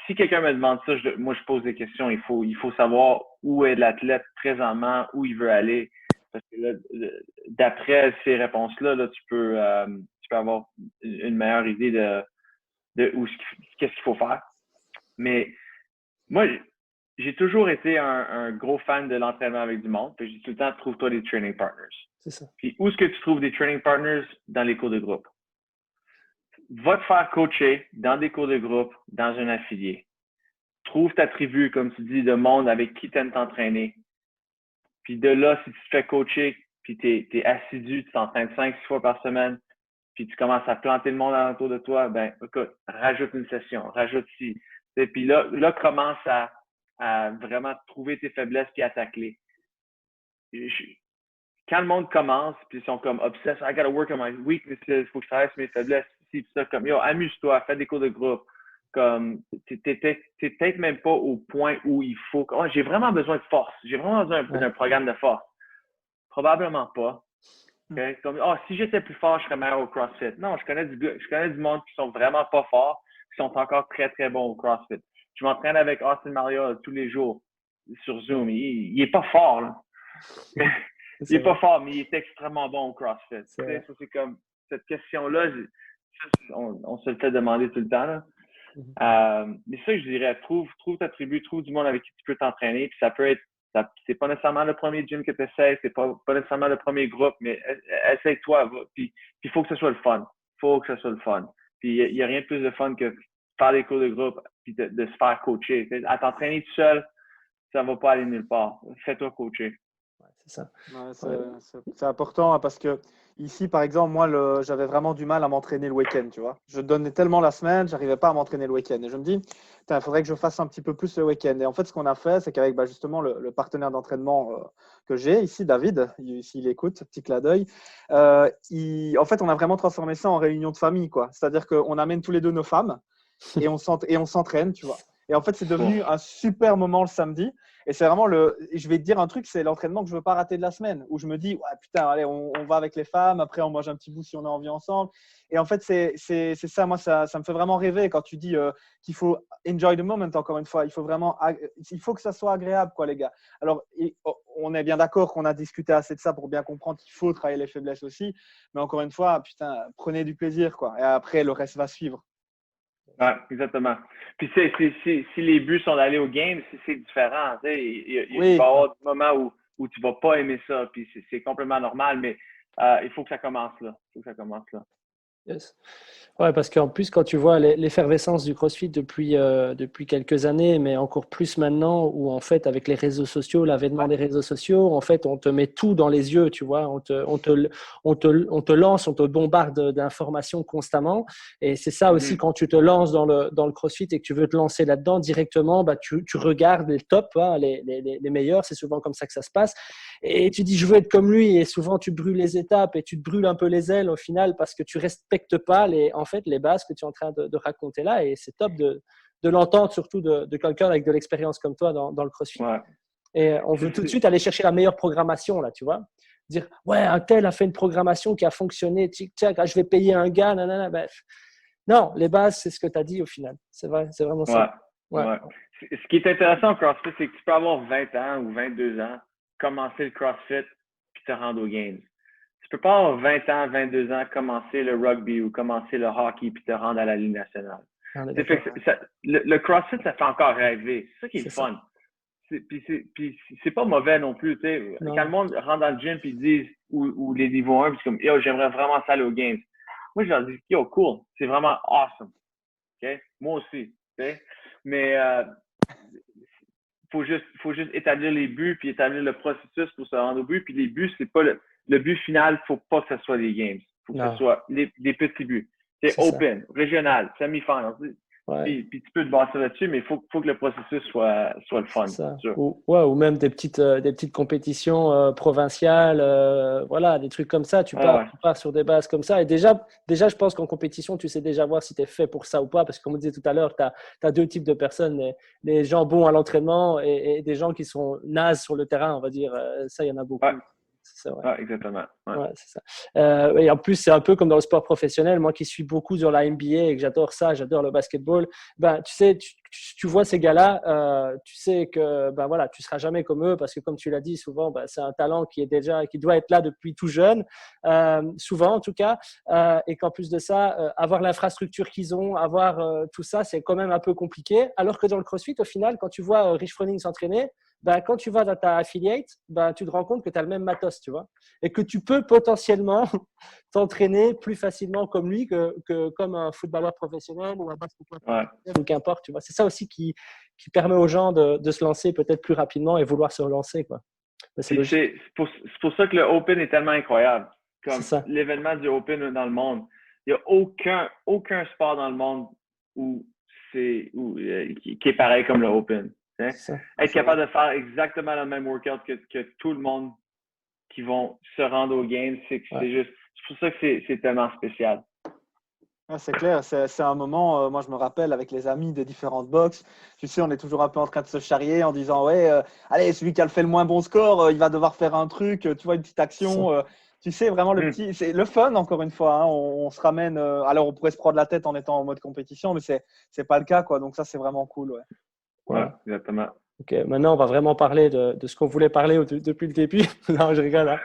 Si quelqu'un me demande ça, moi je pose des questions. Il faut savoir où est l'athlète présentement, où il veut aller. Parce que là, d'après ces réponses-là, tu peux avoir une meilleure idée de qu'est-ce qu'il faut faire. Mais moi, j'ai toujours été un gros fan de l'entraînement avec du monde. Puis je dis tout le temps, trouve-toi des training partners. C'est ça. Puis où est-ce que tu trouves des training partners? Dans les cours de groupe. Va te faire coacher dans des cours de groupe, dans un affilié. Trouve ta tribu, comme tu dis, de monde avec qui tu aimes t'entraîner. Puis de là, si tu te fais coacher, puis tu es assidu, tu t'entraînes 5-6 fois par semaine, puis tu commences à planter le monde alentour de toi, ben écoute, rajoute une session, rajoute ci. Et puis là, commence à vraiment trouver tes faiblesses puis attaquer. Quand le monde commence, puis ils sont comme obsessed, I gotta work on my weaknesses, il faut que je travaille sur mes faiblesses, puis ça, comme yo, amuse-toi, fais des cours de groupe. Comme t'es peut-être même pas au point où il faut. Oh, j'ai vraiment besoin de force. J'ai vraiment besoin d'un programme de force. Probablement pas. Okay? Comme si j'étais plus fort, je serais meilleur au CrossFit. Non, je connais du monde qui sont vraiment pas forts, qui sont encore très, très bons au CrossFit. Je m'entraîne avec Austin Maria tous les jours sur Zoom. Il est pas fort, là. Il est pas fort, mais il est extrêmement bon au CrossFit. C'est comme cette question-là, on se le fait demander tout le temps, là. Mais ça, je dirais, trouve ta tribu, trouve du monde avec qui tu peux t'entraîner. Puis ça peut être, c'est pas nécessairement le premier gym que tu essaies, c'est pas nécessairement le premier groupe, mais essaye-toi. Puis il faut que ce soit le fun. Puis il y a rien de plus de fun que faire des cours de groupe puis de se faire coacher. À t'entraîner tout seul, ça va pas aller nulle part. Fais-toi coacher. c'est ça. Ouais, Ouais. c'est important hein, parce que ici, par exemple, moi, j'avais vraiment du mal à m'entraîner le week-end, tu vois. Je donnais tellement la semaine, j'arrivais pas à m'entraîner le week-end. Et je me dis, il faudrait que je fasse un petit peu plus le week-end. Et en fait, ce qu'on a fait, c'est qu'avec bah, justement le partenaire d'entraînement que j'ai ici, David, s'il écoute, petit clin d'œil, en fait, on a vraiment transformé ça en réunion de famille, quoi. C'est-à-dire qu'on amène tous les deux nos femmes et on s'entraîne, tu vois. Et en fait, c'est devenu un super moment le samedi. Et c'est vraiment je vais te dire un truc, c'est l'entraînement que je veux pas rater de la semaine, où je me dis, ouais, putain, allez, on va avec les femmes, après on mange un petit bout si on a envie ensemble. Et en fait, c'est ça, moi, ça me fait vraiment rêver quand tu dis qu'il faut enjoy the moment, encore une fois. Il faut que ça soit agréable, quoi, les gars. Alors, on est bien d'accord qu'on a discuté assez de ça pour bien comprendre qu'il faut travailler les faiblesses aussi. Mais encore une fois, putain, prenez du plaisir, quoi. Et après, le reste va suivre. Ouais, exactement. Puis si les buts sont d'aller au game, c'est différent. Tu sais, il va y avoir des moments où tu vas pas aimer ça, puis c'est complètement normal, mais il faut que ça commence là. Il faut que ça commence là. Yes. Ouais, parce qu'en plus, quand tu vois l'effervescence du CrossFit depuis quelques années, mais encore plus maintenant, où en fait, avec les réseaux sociaux, l'avènement des réseaux sociaux, en fait, on te met tout dans les yeux, tu vois, on te lance, on te bombarde d'informations constamment. Et c'est ça aussi, quand tu te lances dans le CrossFit et que tu veux te lancer là-dedans directement, bah, tu regardes les tops, hein, les meilleurs, c'est souvent comme ça que ça se passe. Et tu dis, je veux être comme lui, et souvent tu brûles les étapes et tu te brûles un peu les ailes au final parce que tu respectes pas les bases que tu es en train de raconter là. Et c'est top de l'entendre, surtout de quelqu'un avec de l'expérience comme toi dans le CrossFit. Ouais. Et on veut tout de suite aller chercher la meilleure programmation, là, tu vois. Dire, ouais, un tel a fait une programmation qui a fonctionné, tic-tac, je vais payer un gars, nanana. Bref. Non, les bases, c'est ce que tu as dit au final. C'est vrai, c'est vraiment ça. Ouais. Ce qui est intéressant au CrossFit, c'est que tu peux avoir 20 ans ou 22 ans, commencer le CrossFit, puis te rendre aux Games. Tu peux pas avoir 20 ans, 22 ans, commencer le rugby ou commencer le hockey, puis te rendre à la Ligue nationale. Le CrossFit, ça fait encore rêver. C'est ça qui est le fun. Puis c'est pas mauvais non plus. T'sais. Quand le monde rentre dans le gym et ils disent, ou les niveaux 1, puis c'est comme, yo, j'aimerais vraiment ça aller aux Games. Moi, je leur dis, yo, cool, c'est vraiment awesome. Okay? Moi aussi. Okay? Mais faut juste établir les buts puis établir le processus pour se rendre au but. Puis les buts, c'est pas le but final, faut pas que ce soit des games. Faut que ce soit des petits buts. C'est open, régional, semi-final. Ouais. Puis tu peux te baser là-dessus, mais il faut que le processus soit le fun. Ou même des petites compétitions provinciales, voilà, des trucs comme ça. Tu pars sur des bases comme ça. Et déjà je pense qu'en compétition, tu sais déjà voir si tu es fait pour ça ou pas. Parce que comme on disait tout à l'heure, tu as deux types de personnes. Les gens bons à l'entraînement et des gens qui sont nazes sur le terrain, on va dire. Ça, il y en a beaucoup. Ouais. C'est ça, exactement. Ouais, c'est ça. Et en plus, c'est un peu comme dans le sport professionnel. Moi qui suis beaucoup sur la NBA et que j'adore ça, j'adore le basketball. Ben, tu sais, tu vois ces gars-là, tu sais que ben, voilà, tu ne seras jamais comme eux parce que, comme tu l'as dit, souvent, ben, c'est un talent qui doit être là depuis tout jeune, souvent en tout cas. Et qu'en plus de ça, avoir l'infrastructure qu'ils ont, avoir tout ça, c'est quand même un peu compliqué. Alors que dans le CrossFit, au final, quand tu vois Rich Froning s'entraîner, ben, quand tu vas dans ta affiliate, ben, tu te rends compte que tu as le même matos, tu vois, et que tu peux potentiellement t'entraîner plus facilement comme lui que comme un footballeur professionnel ou un basketteur professionnel ou qu'importe, tu vois. C'est ça aussi qui permet aux gens de se lancer peut-être plus rapidement et vouloir se relancer, quoi. C'est pour ça que le Open est tellement incroyable. Comme l'événement du Open dans le monde. Il n'y a aucun sport dans le monde qui est pareil comme le Open. Être capable de faire exactement le même workout que tout le monde qui vont se rendre au game, c'est pour ça que c'est tellement spécial. Ouais, c'est clair, c'est un moment, moi je me rappelle avec les amis des différentes boxes, tu sais, on est toujours un peu en train de se charrier en disant allez, celui qui a fait le moins bon score, il va devoir faire un truc, tu vois, une petite action, tu sais, vraiment c'est le fun encore une fois, hein, on se ramène, alors on pourrait se prendre la tête en étant en mode compétition, mais c'est pas le cas, quoi, donc ça c'est vraiment cool, ouais. Ouais, exactement. Ok, maintenant on va vraiment parler de ce qu'on voulait parler depuis le début. Non, je rigole. Hein.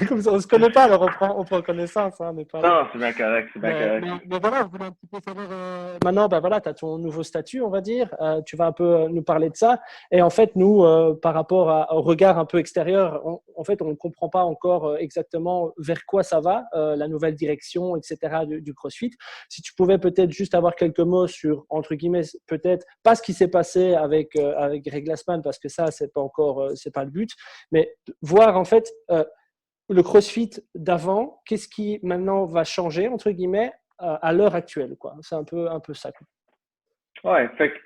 Comme ça, on se connaît pas, alors on prend connaissance. Hein, non, c'est bien correct. Mais voilà, on voulait un petit peu savoir. Maintenant, ben voilà, tu as ton nouveau statut, on va dire. Tu vas un peu nous parler de ça. Et en fait, nous, par rapport au regard un peu extérieur, en fait, on ne comprend pas encore exactement vers quoi ça va, la nouvelle direction, etc. du CrossFit. Si tu pouvais peut-être juste avoir quelques mots sur, entre guillemets, peut-être pas ce qui s'est passé avec Greg semaine parce que ça, c'est pas encore, c'est pas le but. Mais voir en fait le CrossFit d'avant, qu'est-ce qui maintenant va changer entre guillemets à l'heure actuelle, quoi. C'est un peu ça. Quoi. Ouais, fait que,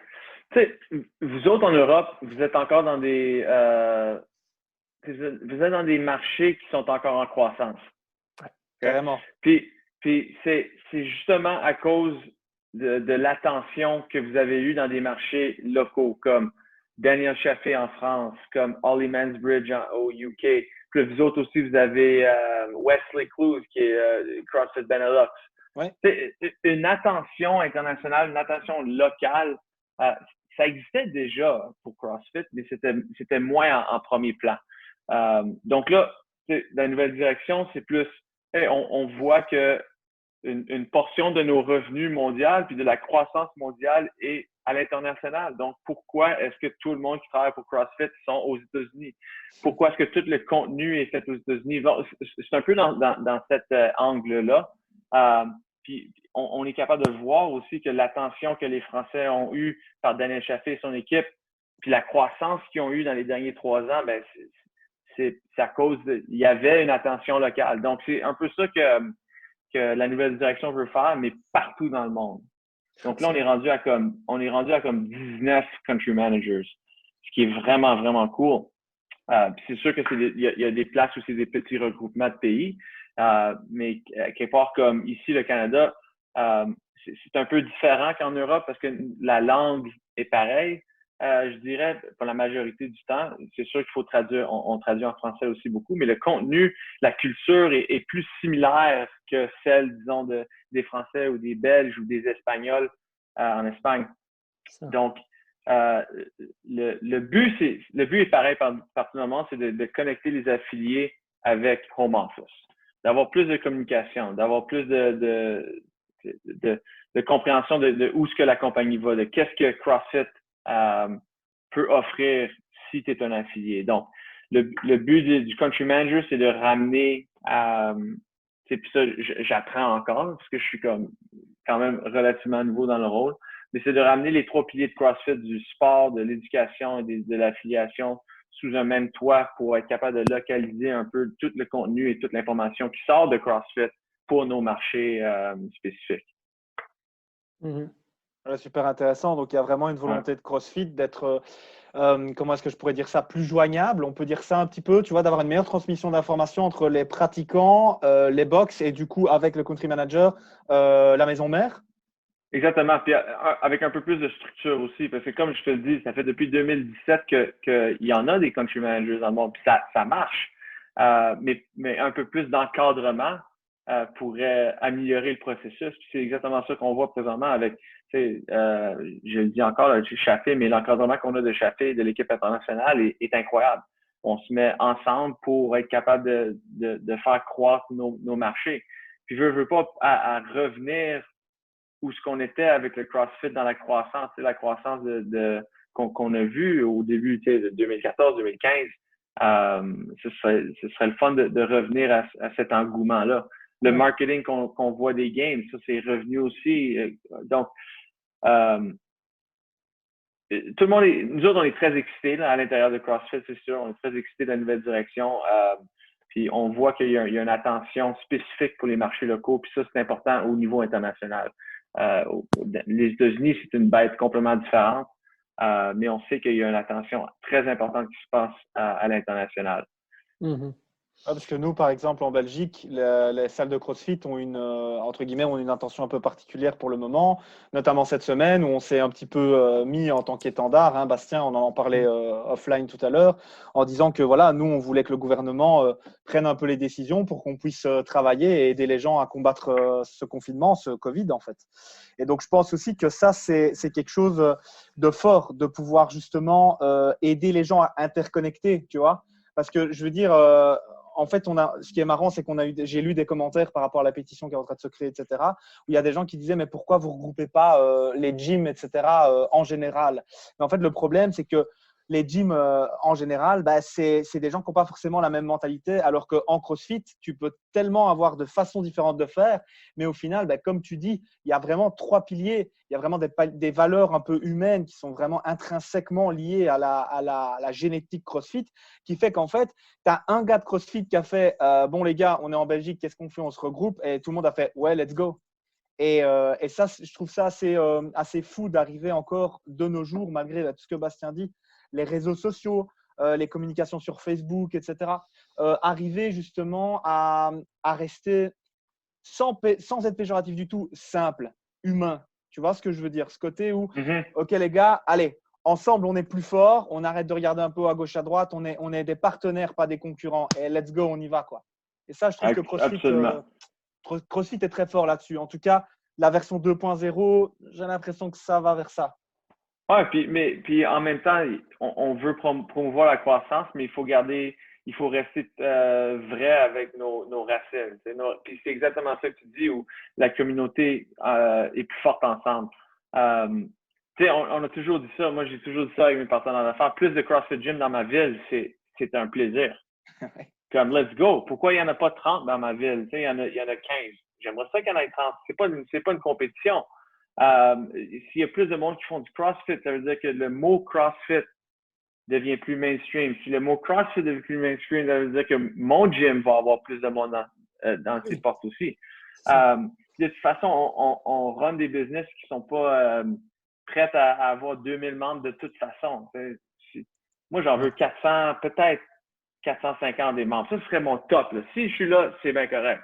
tu sais, vous autres en Europe, vous êtes encore dans des, vous êtes dans des marchés qui sont encore en croissance. Ouais, carrément. Puis c'est justement à cause de l'attention que vous avez eue dans des marchés locaux comme Daniel Chaffee en France, comme Ollie Mansbridge au UK. Puis vous autres aussi, vous avez Wesley Clues qui est CrossFit Benelux. Ouais. Une attention internationale, une attention locale, ça existait déjà pour CrossFit, mais c'était moins en premier plan. Donc là, la nouvelle direction, c'est plus, on voit que une portion de nos revenus mondiaux puis de la croissance mondiale est à l'international. Donc, pourquoi est-ce que tout le monde qui travaille pour CrossFit sont aux États-Unis? Pourquoi est-ce que tout le contenu est fait aux États-Unis? C'est un peu dans cet angle-là. Puis, on est capable de voir aussi que l'attention que les Français ont eue par Daniel Chaffee et son équipe, puis la croissance qu'ils ont eue dans les derniers 3 ans, ben c'est à cause il y avait une attention locale. Donc, c'est un peu ça que la nouvelle direction veut faire, mais partout dans le monde. Donc là, on est rendu à comme 19 country managers, ce qui est vraiment, vraiment cool. C'est sûr que il y a des places où c'est des petits regroupements de pays, mais quelque part comme ici, le Canada, c'est un peu différent qu'en Europe parce que la langue est pareille. Je dirais, pour la majorité du temps, c'est sûr qu'il faut traduire, on traduit en français aussi beaucoup, mais le contenu, la culture est plus similaire que celle, disons, des Français ou des Belges ou des Espagnols en Espagne. Ça. Donc, le but est pareil partout dans le monde, c'est de connecter les affiliés avec Home Office, d'avoir plus de communication, d'avoir plus de compréhension de où est-ce que la compagnie va, de qu'est-ce que CrossFit peut offrir si tu es un affilié. Donc, le but du country manager, c'est de ramener, puis ça, j'apprends encore parce que je suis quand même relativement nouveau dans le rôle, mais c'est de ramener les 3 piliers de CrossFit, du sport, de l'éducation et de l'affiliation sous un même toit pour être capable de localiser un peu tout le contenu et toute l'information qui sort de CrossFit pour nos marchés spécifiques. Mm-hmm. Ouais, super intéressant. Donc, il y a vraiment une volonté de CrossFit d'être, comment est-ce que je pourrais dire ça, plus joignable. On peut dire ça un petit peu, tu vois, d'avoir une meilleure transmission d'informations entre les pratiquants, les box et du coup, avec le country manager, la maison mère. Exactement. Puis avec un peu plus de structure aussi. Parce que comme je te le dis, ça fait depuis 2017 qu'il y en a des country managers dans le monde. Puis ça marche. Mais un peu plus d'encadrement pourrait améliorer le processus. Puis c'est exactement ça qu'on voit présentement avec, je le dis encore, là, Chaffee, mais l'encadrement qu'on a de Chaffee et de l'équipe internationale est incroyable. On se met ensemble pour être capable de faire croître nos marchés. Puis veux pas à revenir où ce qu'on était avec le CrossFit dans la croissance, la croissance qu'on a vue au début de 2014-2015. Ce serait le fun de revenir à cet engouement-là. Le marketing qu'on voit des games, ça c'est revenu aussi. Donc, tout le monde nous autres, on est très excités là, à l'intérieur de CrossFit, c'est sûr. On est très excités de la nouvelle direction. Puis on voit qu'il y a une attention spécifique pour les marchés locaux. Puis ça, c'est important au niveau international. Les États-Unis, c'est une bête complètement différente. Mais on sait qu'il y a une attention très importante qui se passe à l'international. Mm-hmm. Parce que nous, par exemple, en Belgique, les salles de CrossFit ont entre guillemets, ont une intention un peu particulière pour le moment, notamment cette semaine où on s'est un petit peu mis en tant qu'étendard. Hein, Bastien, on en parlait offline tout à l'heure, en disant que voilà, nous, on voulait que le gouvernement prenne un peu les décisions pour qu'on puisse travailler et aider les gens à combattre ce confinement, ce Covid, en fait. Et donc, je pense aussi que ça, c'est quelque chose de fort, de pouvoir justement aider les gens à interconnecter, tu vois. Parce que je veux dire, en fait, ce qui est marrant, c'est j'ai lu des commentaires par rapport à la pétition qui est en train de se créer, etc., où il y a des gens qui disaient, mais pourquoi vous ne regroupez pas les gyms, etc., en général. Mais en fait, le problème, c'est que les gyms en général, bah, c'est des gens qui n'ont pas forcément la même mentalité, alors qu'en CrossFit, tu peux tellement avoir de façons différentes de faire, mais au final, bah, comme tu dis, il y a vraiment 3 piliers, il y a vraiment des valeurs un peu humaines qui sont vraiment intrinsèquement liées à la génétique CrossFit, qui fait qu'en fait, tu as un gars de CrossFit qui a fait bon les gars, on est en Belgique, qu'est-ce qu'on fait? On se regroupe, et tout le monde a fait ouais, let's go. Et ça, je trouve ça assez fou d'arriver encore de nos jours, malgré tout ce que Bastien dit, les réseaux sociaux, les communications sur Facebook, etc. Arriver justement à rester sans être péjoratif du tout, simple, humain. Tu vois ce que je veux dire? Ce côté où, OK les gars, allez, ensemble, on est plus fort, on arrête de regarder un peu à gauche, à droite, on est des partenaires, pas des concurrents. Et let's go, on y va, quoi. Et ça, je trouve que CrossFit est très fort là-dessus. En tout cas, la version 2.0, j'ai l'impression que ça va vers ça. Ouais, puis en même temps, on veut promouvoir la croissance, mais il faut rester vrai avec nos racines. Puis c'est exactement ça que tu dis, où la communauté est plus forte ensemble. On a toujours dit ça. Moi, j'ai toujours dit ça avec mes partenaires d'affaires. Plus de CrossFit Gym dans ma ville, c'est un plaisir. Comme, let's go. Pourquoi il n'y en a pas 30 dans ma ville? Il y en a 15. J'aimerais ça qu'il y en ait 30. C'est pas une compétition. S'il y a plus de monde qui font du CrossFit, ça veut dire que le mot CrossFit devient plus mainstream. Si le mot CrossFit devient plus mainstream, ça veut dire que mon gym va avoir plus de monde dans ses portes aussi. De toute façon, on run des business qui sont pas prêts à avoir 2000 membres de toute façon. Moi, j'en veux 400, peut-être 450 des membres. Ça, ce serait mon top. Là. Si je suis là, c'est bien correct.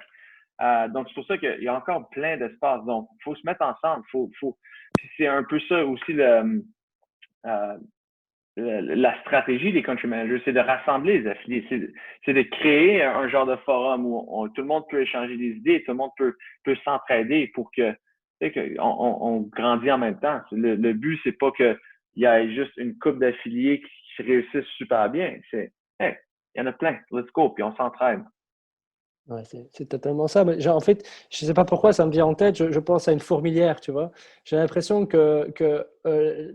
Donc, c'est pour ça qu'il y a encore plein d'espace. Donc, il faut se mettre ensemble. C'est un peu ça aussi la stratégie des country managers, c'est de rassembler les affiliés. C'est de créer un genre de forum où tout le monde peut échanger des idées, tout le monde peut s'entraider pour que on grandit en même temps. Le but, c'est pas qu'il y ait juste une couple d'affiliés qui réussissent super bien. C'est, hey, il y en a plein, let's go, puis on s'entraide. Ouais, c'est totalement ça. Mais genre, en fait, je ne sais pas pourquoi ça me vient en tête, je pense à une fourmilière, tu vois. J'ai l'impression que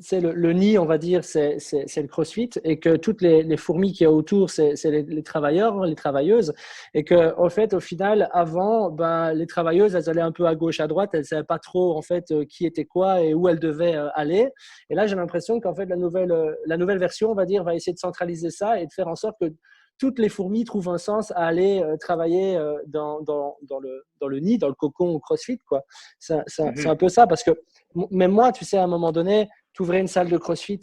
c'est le nid, on va dire, c'est le CrossFit et que toutes les fourmis qu'il y a autour, c'est les travailleurs, les travailleuses. Et que, en fait, au final, avant, ben, les travailleuses, elles allaient un peu à gauche, à droite, elles ne savaient pas trop, en fait, qui était quoi et où elles devaient aller. Et là, j'ai l'impression qu'en fait, la nouvelle version, on va dire, va essayer de centraliser ça et de faire en sorte que toutes les fourmis trouvent un sens à aller travailler dans le nid, dans le cocon CrossFit, quoi. C'est un peu ça, parce que même moi, tu sais, à un moment donné, tu ouvrais une salle de CrossFit,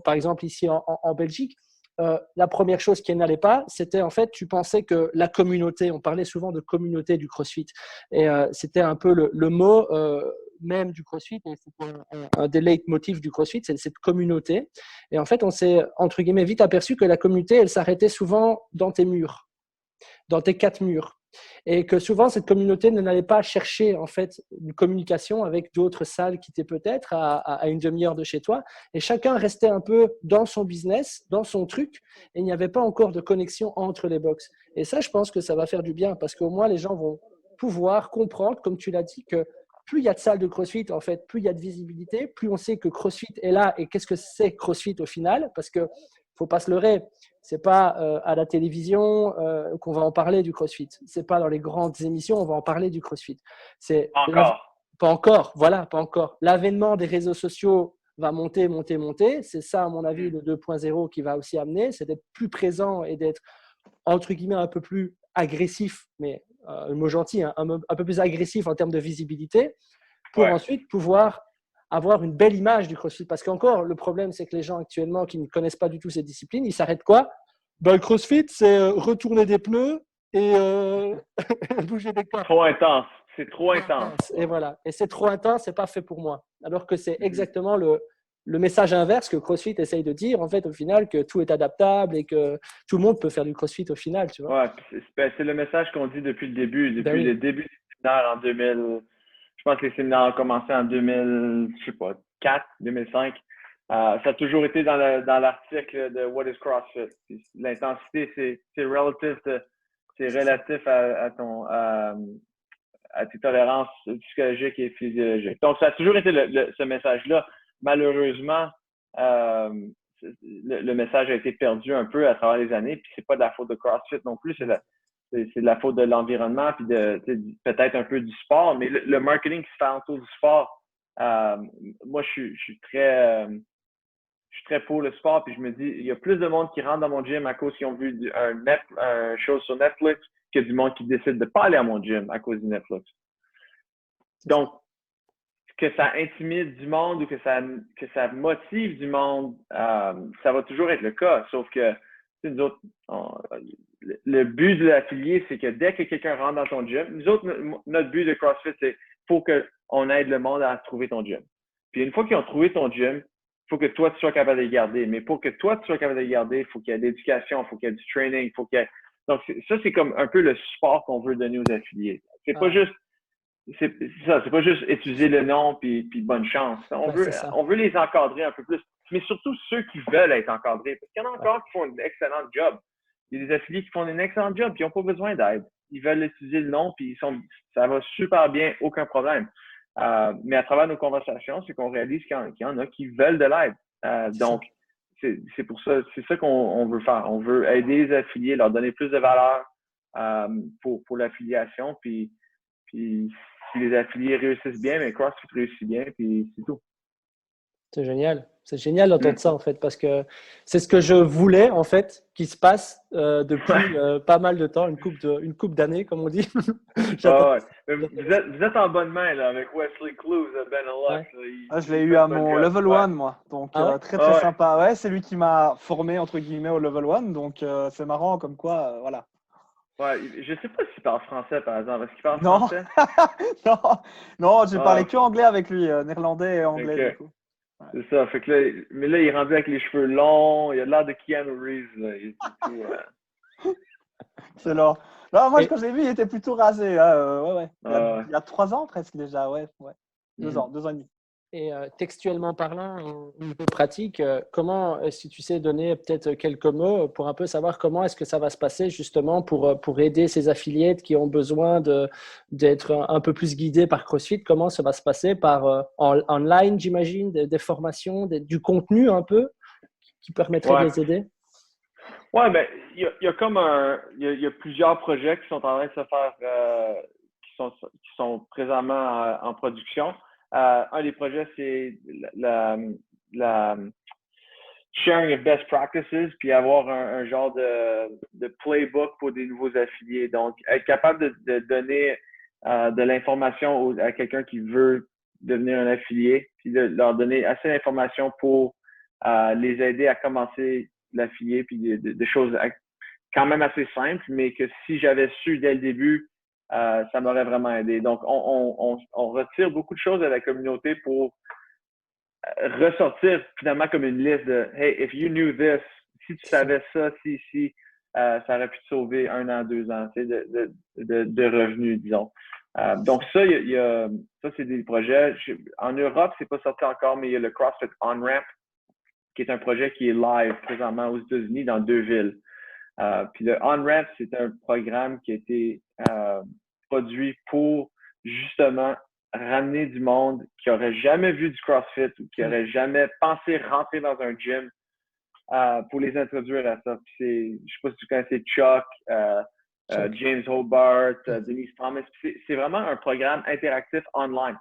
par exemple ici en Belgique, la première chose qui n'allait pas, c'était en fait, tu pensais que la communauté, on parlait souvent de communauté du CrossFit, et c'était un peu le mot même du CrossFit, et c'était un des leitmotifs du CrossFit, c'est cette communauté. Et en fait, on s'est, entre guillemets, vite aperçu que la communauté, elle s'arrêtait souvent dans tes murs, dans tes 4 murs. Et que souvent, cette communauté n'allait pas chercher en fait une communication avec d'autres salles qui étaient peut-être à une demi-heure de chez toi. Et chacun restait un peu dans son business, dans son truc, et il n'y avait pas encore de connexion entre les box. Et ça, je pense que ça va faire du bien, parce qu'au moins, les gens vont pouvoir comprendre, comme tu l'as dit, que plus il y a de salles de CrossFit, en fait, plus il y a de visibilité, plus on sait que CrossFit est là. Et qu'est-ce que c'est CrossFit au final? Parce que faut pas se leurrer, c'est pas à la télévision qu'on va en parler du CrossFit. C'est pas dans les grandes émissions on va en parler du CrossFit. C'est pas encore. Voilà, pas encore. L'avènement des réseaux sociaux va monter. C'est ça, à mon avis, le 2.0 qui va aussi amener, c'est d'être plus présent et d'être entre guillemets un peu plus agressif, mais un mot gentil, hein, un peu plus agressif en termes de visibilité, pour ensuite pouvoir avoir une belle image du CrossFit. Parce qu'encore, le problème, c'est que les gens actuellement qui ne connaissent pas du tout cette discipline, ils s'arrêtent quoi? Ben, le CrossFit, c'est retourner des pneus et bouger des corps. Trop intense. C'est trop intense. Et voilà. Et c'est trop intense, c'est pas fait pour moi. Alors que c'est exactement le message inverse que CrossFit essaye de dire, en fait, au final, que tout est adaptable et que tout le monde peut faire du CrossFit au final, tu vois. Ouais, c'est le message qu'on dit depuis le début. Depuis le début des séminaires en 2000, je pense que les séminaires ont commencé en 2000, je sais pas, 4, 2005. Ça a toujours été dans l'article de What is CrossFit. L'intensité, c'est relatif à tes tolérances psychologiques et physiologiques. Donc, ça a toujours été ce message-là. Malheureusement, le message a été perdu un peu à travers les années. Puis c'est pas de la faute de CrossFit non plus, c'est de la faute de l'environnement puis peut-être un peu du sport. Mais le marketing qui se fait autour du sport, moi je suis très pour le sport, puis je me dis, il y a plus de monde qui rentre dans mon gym à cause qu'ils ont vu un show sur Netflix que du monde qui décide de pas aller à mon gym à cause du Netflix. Donc, que ça intimide du monde ou que ça motive du monde, ça va toujours être le cas. Sauf que, nous autres, le but de l'affilié, c'est que dès que quelqu'un rentre dans ton gym, nous autres, notre but de CrossFit, c'est faut qu'on aide le monde à trouver ton gym. Puis une fois qu'ils ont trouvé ton gym, il faut que toi, tu sois capable de les garder. Mais pour que toi, tu sois capable de les garder, il faut qu'il y ait de l'éducation, il faut qu'il y ait du training, il faut qu'il y ait... Donc, ça, c'est comme un peu le support qu'on veut donner aux affiliés. C'est pas juste utiliser le nom puis bonne chance. On veut les encadrer un peu plus. Mais surtout ceux qui veulent être encadrés. Parce qu'il y en a encore qui font un excellent job. Il y a des affiliés qui font un excellent job puis ils n'ont pas besoin d'aide. Ils veulent utiliser le nom puis ça va super bien, aucun problème. Mais à travers nos conversations, c'est qu'on réalise qu'il y en a qui veulent de l'aide. Donc, c'est pour ça, c'est ça qu'on veut faire. On veut aider les affiliés, leur donner plus de valeur pour l'affiliation. Puis si les affiliés réussissent bien, mais CrossFit réussit bien, puis c'est tout. C'est génial. C'est génial d'entendre ça, en fait, parce que c'est ce que je voulais, en fait, qui se passe depuis pas mal de temps, une couple d'années, comme on dit. Ouais. Vous êtes en bonne main, là, avec Wesley Clues, Benelux. Ouais. Je l'ai eu à mon level 1, moi. Donc, très sympa. Ouais, c'est lui qui m'a formé, entre guillemets, au level 1. Donc, c'est marrant, comme quoi, voilà. Ouais, je sais pas s'il parle français, par exemple. Est-ce qu'il parle français? non, j'ai parlé que anglais avec lui, néerlandais et anglais, okay. Du coup. Ouais. C'est ça. Fait que là, mais là, il est rendu avec les cheveux longs. Il a l'air de Keanu Reeves. Là. Il est tout, C'est là. Non, moi, quand je l'ai vu, il était plutôt rasé. Ouais. Il y a 3 ans presque déjà. Ouais. 2 ans et demi. Et textuellement parlant, un peu pratique, comment, si tu sais donner peut-être quelques mots pour un peu savoir comment est-ce que ça va se passer justement pour aider ces affiliés qui ont besoin d'être un peu plus guidés par CrossFit, comment ça va se passer par online, j'imagine, des formations, du contenu un peu qui permettrait de les aider? Ouais, ben, il y a plusieurs projets qui sont en train de se faire, qui sont présentement en production. Un des projets, c'est la sharing of best practices, puis avoir un genre de playbook pour des nouveaux affiliés. Donc, être capable de donner de l'information à quelqu'un qui veut devenir un affilié, puis de leur donner assez d'informations pour les aider à commencer l'affilié, puis des choses quand même assez simples, mais que si j'avais su dès le début, ça m'aurait vraiment aidé. Donc, on retire beaucoup de choses de la communauté pour ressortir finalement comme une liste de « Hey, if you knew this », si tu savais ça, ça aurait pu te sauver 1 an, 2 ans de revenus, disons. Donc, ça, ça, c'est des projets. En Europe, c'est pas sorti encore, mais il y a le CrossFit On-Ramp, qui est un projet qui est live présentement aux États-Unis dans 2 villes. Puis le On-Ramp, c'est un programme qui a été produit pour justement ramener du monde qui n'aurait jamais vu du CrossFit ou qui n'aurait jamais pensé rentrer dans un gym pour les introduire à ça. Puis je sais pas si tu connais Chuck, James Hobart, Denise Thomas. C'est vraiment un programme interactif online.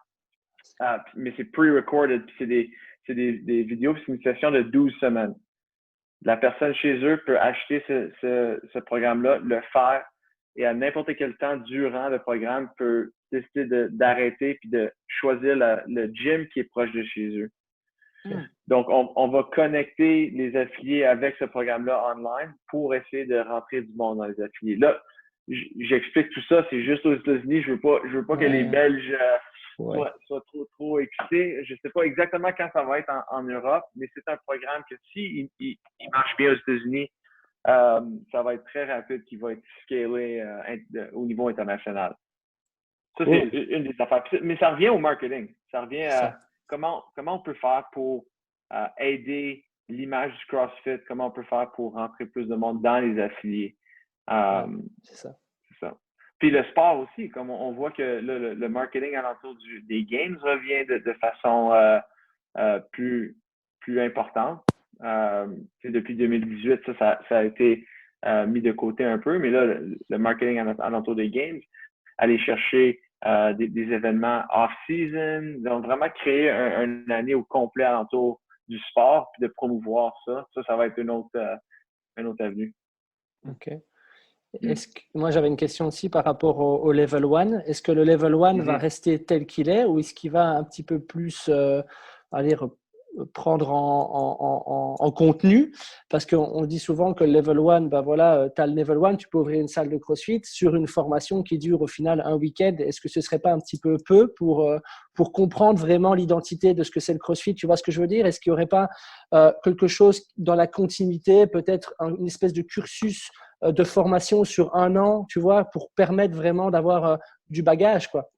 Mais c'est pre-recorded, puis c'est des vidéos, puis c'est une session de 12 semaines. La personne chez eux peut acheter ce programme-là, le faire, et à n'importe quel temps durant le programme peut décider d'arrêter puis de choisir le gym qui est proche de chez eux. Donc, on va connecter les affiliés avec ce programme-là online pour essayer de rentrer du monde dans les affiliés. Là, j'explique tout ça, c'est juste aux États-Unis. Je veux pas que les Belges soient trop excités. Je sais pas exactement quand ça va être en Europe, mais c'est un programme que si il marche bien aux États-Unis, ça va être très rapide, qui va être scalé au niveau international. Ça, c'est une des affaires. Mais ça revient au marketing. Ça revient à comment on peut faire pour aider l'image du CrossFit, comment on peut faire pour rentrer plus de monde dans les affiliés. C'est ça. Puis le sport aussi, comme on voit que le marketing alentour des games revient de façon plus importante. Depuis 2018, ça a été mis de côté un peu, mais là, le marketing alentour des games, aller chercher des événements off-season, donc vraiment créer une année au complet alentour du sport, puis de promouvoir ça. Ça va être une autre avenue. OK. Moi, j'avais une question aussi par rapport au level 1. Est-ce que le level 1 va rester tel qu'il est ou est-ce qu'il va un petit peu plus prendre en contenu? Parce qu'on dit souvent que le level 1, tu as le level 1, tu peux ouvrir une salle de CrossFit sur une formation qui dure au final un week-end. Est-ce que ce ne serait pas un petit peu pour comprendre vraiment l'identité de ce que c'est le CrossFit? Tu vois ce que je veux dire? Est-ce qu'il n'y aurait pas quelque chose dans la continuité, peut-être une espèce de cursus de formation sur 1 an, tu vois, pour permettre vraiment d'avoir du bagage, quoi?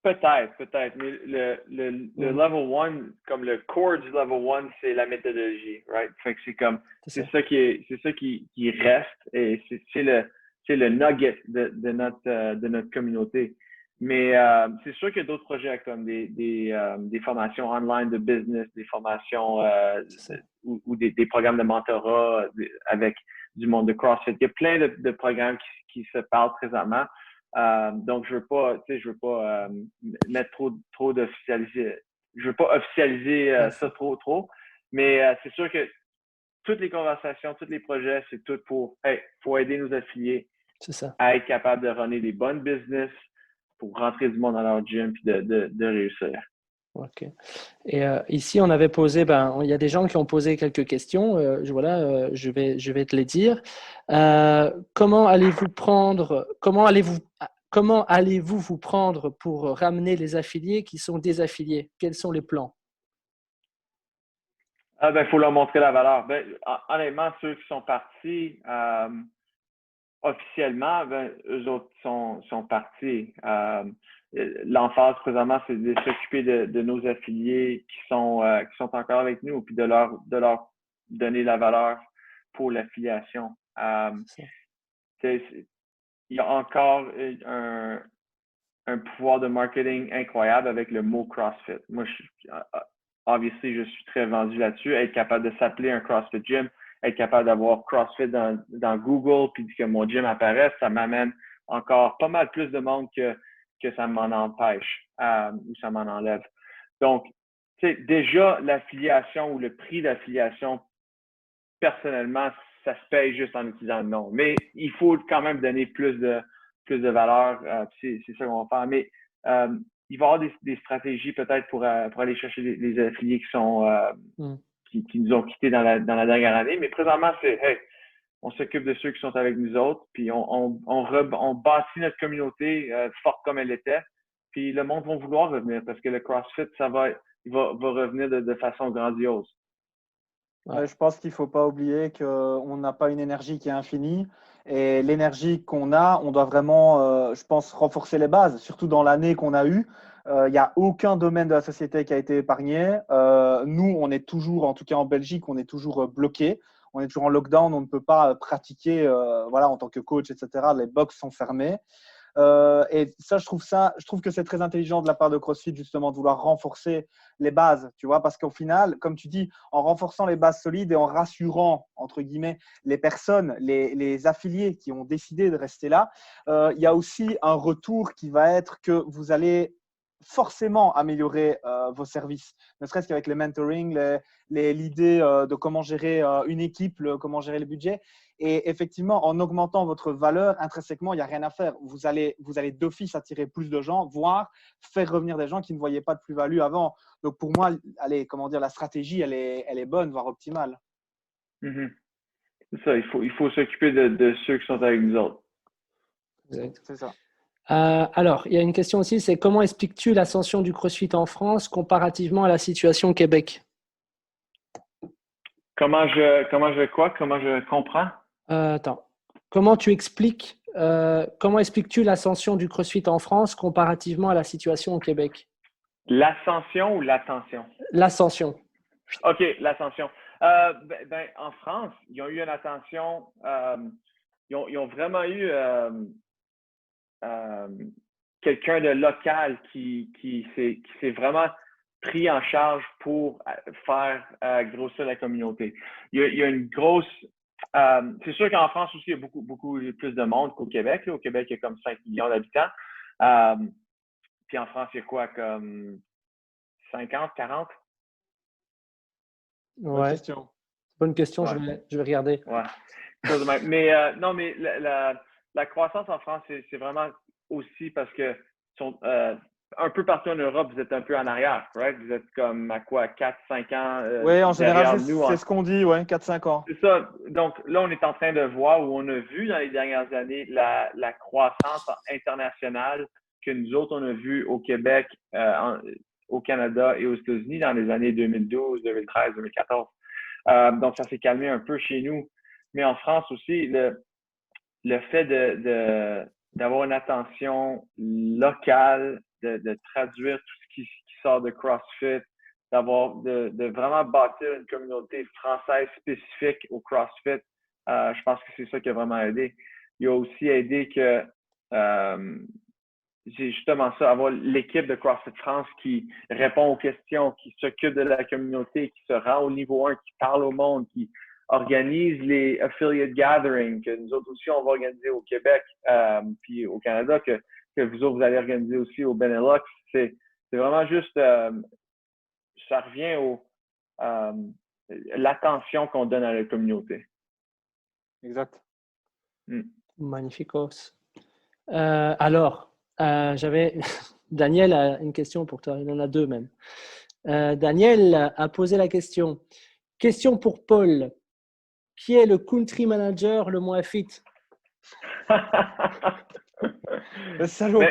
Peut-être, mais le level 1, comme le core du level 1, c'est la méthodologie, right? Fait que c'est ça qui reste et c'est le nugget de notre communauté. Mais c'est sûr qu'il y a d'autres projets comme des formations online de business, des formations ou des programmes de mentorat avec du monde de CrossFit. Il y a plein de programmes qui se parlent présentement. Donc, je veux pas mettre trop d'officialiser. Je veux pas officialiser ça trop. Mais c'est sûr que toutes les conversations, tous les projets, c'est tout pour, faut aider nos affiliés à être capables de runner des bonnes business pour rentrer du monde dans leur gym et de réussir. OK. Et ici, on avait posé, il y a des gens qui ont posé quelques questions. Je vais te les dire. Comment allez-vous vous prendre pour ramener les affiliés qui sont désaffiliés? Quels sont les plans? Faut leur montrer la valeur. Honnêtement, ceux qui sont partis officiellement, eux autres sont partis. L'emphase présentement, c'est de s'occuper de nos affiliés qui sont encore avec nous, puis de leur donner la valeur pour l'affiliation. Il y a encore un pouvoir de marketing incroyable avec le mot CrossFit. Moi, obviously, je suis très vendu là-dessus. Être capable de s'appeler un CrossFit Gym, être capable d'avoir CrossFit dans Google, puis que mon gym apparaisse, ça m'amène encore pas mal plus de monde que ça m'en empêche ou ça m'en enlève. Donc, déjà, l'affiliation ou le prix d'affiliation, personnellement, ça se paye juste en utilisant le nom. Mais il faut quand même donner plus de valeur. C'est ça qu'on va faire. Mais il va y avoir des stratégies peut-être pour aller chercher les affiliés qui nous ont quittés dans la dernière année. Mais présentement, c'est on s'occupe de ceux qui sont avec nous autres, puis on bâtit notre communauté forte comme elle était. Puis le monde va vouloir revenir parce que le CrossFit, il va revenir de façon grandiose. Ouais. Je pense qu'il ne faut pas oublier qu'on n'a pas une énergie qui est infinie. Et l'énergie qu'on a, on doit vraiment, je pense, renforcer les bases, surtout dans l'année qu'on a eue. Il n'y a aucun domaine de la société qui a été épargné. Nous, on est toujours, en tout cas en Belgique, on est toujours bloqué. On est toujours en lockdown, on ne peut pas pratiquer en tant que coach, etc. Les box sont fermées. Et ça, je trouve que c'est très intelligent de la part de CrossFit, justement, de vouloir renforcer les bases, tu vois, parce qu'au final, comme tu dis, en renforçant les bases solides et en rassurant, entre guillemets, les personnes, les affiliés qui ont décidé de rester là, il y a aussi un retour qui va être que vous allez forcément améliorer vos services, ne serait-ce qu'avec les mentoring, l'idée de comment gérer une équipe, comment gérer le budget. Et effectivement, en augmentant votre valeur, intrinsèquement, il n'y a rien à faire. Vous allez d'office attirer plus de gens, voire faire revenir des gens qui ne voyaient pas de plus-value avant. Donc, pour moi, la stratégie, elle est bonne, voire optimale. Mm-hmm. C'est ça, il faut s'occuper de ceux qui sont avec nous autres. Exact. C'est ça. Alors, il y a une question aussi, c'est comment expliques-tu l'ascension du CrossFit en France comparativement à la situation au Québec? Comment je comprends? Attends. Comment expliques-tu l'ascension du CrossFit en France comparativement à la situation au Québec? L'ascension ou l'attention? L'ascension. OK, l'ascension. En France, ils ont eu une ascension. Ils ont vraiment eu quelqu'un de local qui s'est vraiment pris en charge pour faire grossir la communauté. Il y a une grosse... c'est sûr qu'en France aussi, il y a beaucoup plus de monde qu'au Québec. Là. Au Québec, il y a comme 5 millions d'habitants. Puis en France, il y a quoi, comme 50, 40? Ouais. Bonne question, Ouais. je vais regarder. Ouais. Mais non, mais la croissance en France, c'est vraiment aussi parce que un peu partout en Europe, vous êtes un peu en arrière, right? Vous êtes comme à quoi, 4-5 ans Oui, en général, nous. c'est ce qu'on dit, ouais, 4-5 ans. C'est ça. Donc là, on est en train de voir où on a vu dans les dernières années la croissance internationale que nous autres, on a vu au Québec, au Canada et aux États-Unis dans les années 2012, 2013, 2014. Donc, ça s'est calmé un peu chez nous. Mais en France aussi, le fait d'avoir une attention locale, de traduire tout ce qui sort de CrossFit, de vraiment bâtir une communauté française spécifique au CrossFit, je pense que c'est ça qui a vraiment aidé. Il a aussi aidé que c'est justement ça, avoir l'équipe de CrossFit France qui répond aux questions, qui s'occupe de la communauté, qui se rend au niveau 1, qui parle au monde, qui organise les affiliate gatherings, que nous autres aussi, on va organiser au Québec, puis au Canada, que vous autres, vous allez organiser aussi au Benelux. C'est vraiment juste, ça revient l'attention qu'on donne à la communauté. Exact. Magnificos. Alors, j'avais Daniel a une question pour toi. Il en a deux même. Daniel a posé la question. Question pour Paul. Qui est le country manager le moins fit? Le salaud.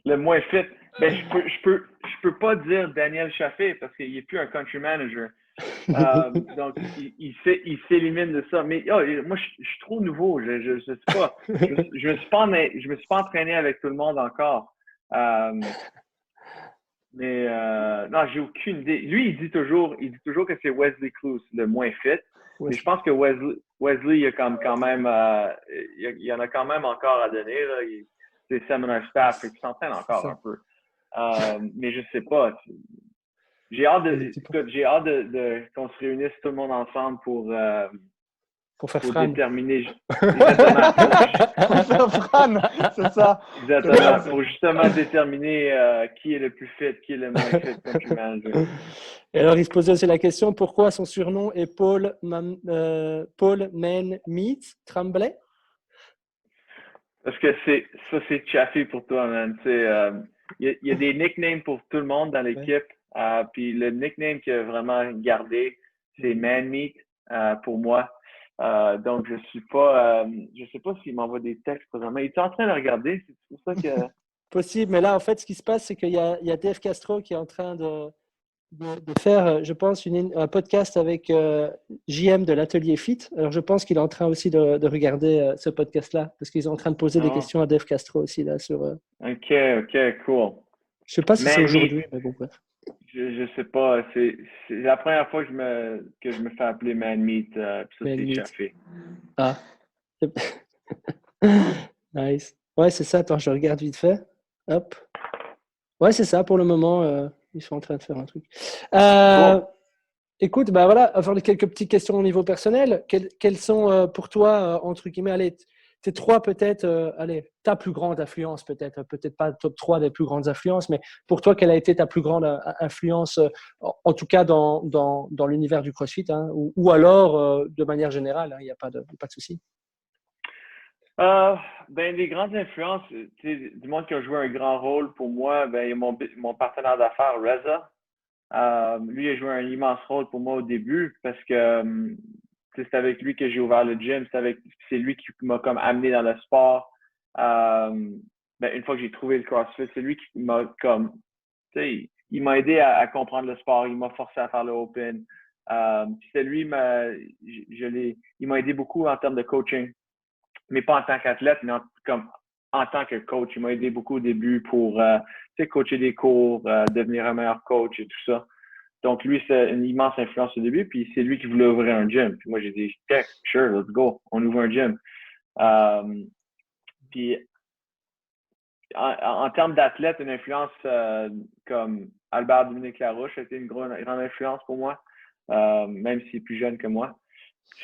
Le moins fit. Ben, je peux pas dire Daniel Chaffé parce qu'il n'est plus un country manager. Donc, il s'élimine de ça. Mais moi, je suis trop nouveau. Je sais pas. Je me suis pas entraîné avec tout le monde encore. Mais non, j'ai aucune idée. Lui, il dit toujours que c'est Wesley Kloos le moins fit. Mais je pense que Wesley, il a quand même, il y en a quand même encore à donner. Là. C'est seminar staff, il s'entraîne encore un peu. Mais je sais pas. J'ai hâte qu'on se réunisse tout le monde ensemble pour déterminer. Exactement. Pour faire Fran, c'est ça. Exactement. Pour justement déterminer qui est le plus fit, qui est le moins fit country manager. Et alors, il se posait aussi la question pourquoi son surnom est Paul Man Meat Tremblay? Parce que c'est chaffé pour toi, man. Il y a des nicknames pour tout le monde dans l'équipe. Puis le nickname qu'il a vraiment gardé, c'est Man Meat pour moi. Donc, je sais pas s'il m'envoie des textes présentement. Il est en train de regarder, c'est pour ça que… Possible, mais là, en fait, ce qui se passe, c'est qu'il y a Dave Castro qui est en train de faire, je pense, un podcast avec JM de l'Atelier Fit. Alors, je pense qu'il est en train aussi de regarder ce podcast-là, parce qu'ils sont en train de poser des questions à Dave Castro aussi, là, sur… OK, cool. Je sais pas si c'est aujourd'hui, mais bon, bref. Je sais pas. C'est la première fois que je me fais appeler Man Meat. Puis ça, c'est chaffé. Ah. Nice. Ouais, c'est ça. Attends, je regarde vite fait. Hop. Ouais, c'est ça. Pour le moment, ils sont en train de faire un truc. Bon. Écoute, bah voilà, avoir quelques petites questions au niveau personnel. Quelles sont pour toi, entre guillemets, allez, tes trois peut-être, ta plus grande influence peut-être pas le top 3 des plus grandes influences, mais pour toi, quelle a été ta plus grande influence, en tout cas dans l'univers du CrossFit, hein, ou alors de manière générale, il n'y a pas de souci. Les grandes influences, du monde qui a joué un grand rôle pour moi, il y a mon partenaire d'affaires, Reza. Lui a joué un immense rôle pour moi au début parce que c'est avec lui que j'ai ouvert le gym. C'est lui qui m'a comme amené dans le sport. Une fois que j'ai trouvé le CrossFit, c'est lui qui m'a comme, il m'a aidé à comprendre le sport. Il m'a forcé à faire le open. C'est lui, il m'a aidé beaucoup en termes de coaching, mais pas en tant qu'athlète, mais en tant que coach. Il m'a aidé beaucoup au début pour coacher des cours, devenir un meilleur coach et tout ça. Donc, lui, c'est une immense influence au début, puis c'est lui qui voulait ouvrir un gym. Puis moi, j'ai dit, sure, let's go, on ouvre un gym. Puis en termes d'athlète, une influence comme Albert Dominique Larouche a été une grande influence pour moi, même s'il est plus jeune que moi.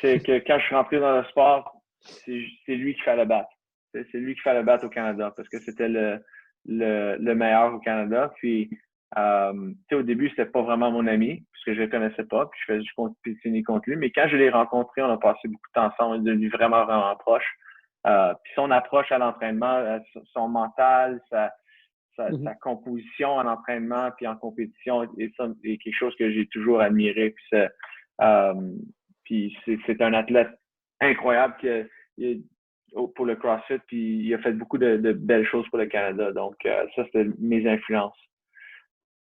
C'est que quand je suis rentré dans le sport, c'est lui qu'il fallait battre. C'est lui qu'il fallait battre au Canada parce que c'était le meilleur au Canada. Puis, au début, c'était pas vraiment mon ami parce que je le connaissais pas. Puis, je faisais du compétitionner contre lui. Mais quand je l'ai rencontré, on a passé beaucoup de temps ensemble. On est devenu vraiment, vraiment proches. Puis, son approche à l'entraînement, son mental, sa composition en entraînement puis en compétition est quelque chose que j'ai toujours admiré. Puis, c'est un athlète incroyable pour le CrossFit, puis il a fait beaucoup de belles choses pour le Canada. Donc, ça, c'était mes influences.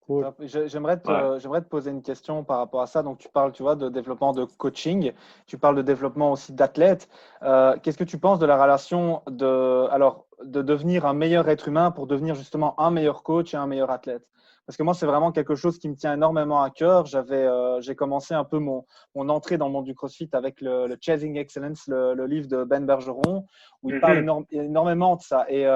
Cool. J'aimerais te poser une question par rapport à ça. Donc, tu parles, tu vois, de développement de coaching. Tu parles de développement aussi d'athlètes. Qu'est-ce que tu penses de la relation de devenir un meilleur être humain pour devenir justement un meilleur coach et un meilleur athlète? Parce que moi, c'est vraiment quelque chose qui me tient énormément à cœur. J'ai commencé un peu mon entrée dans le monde du CrossFit avec le Chasing Excellence, le livre de Ben Bergeron, où il parle énormément de ça. Et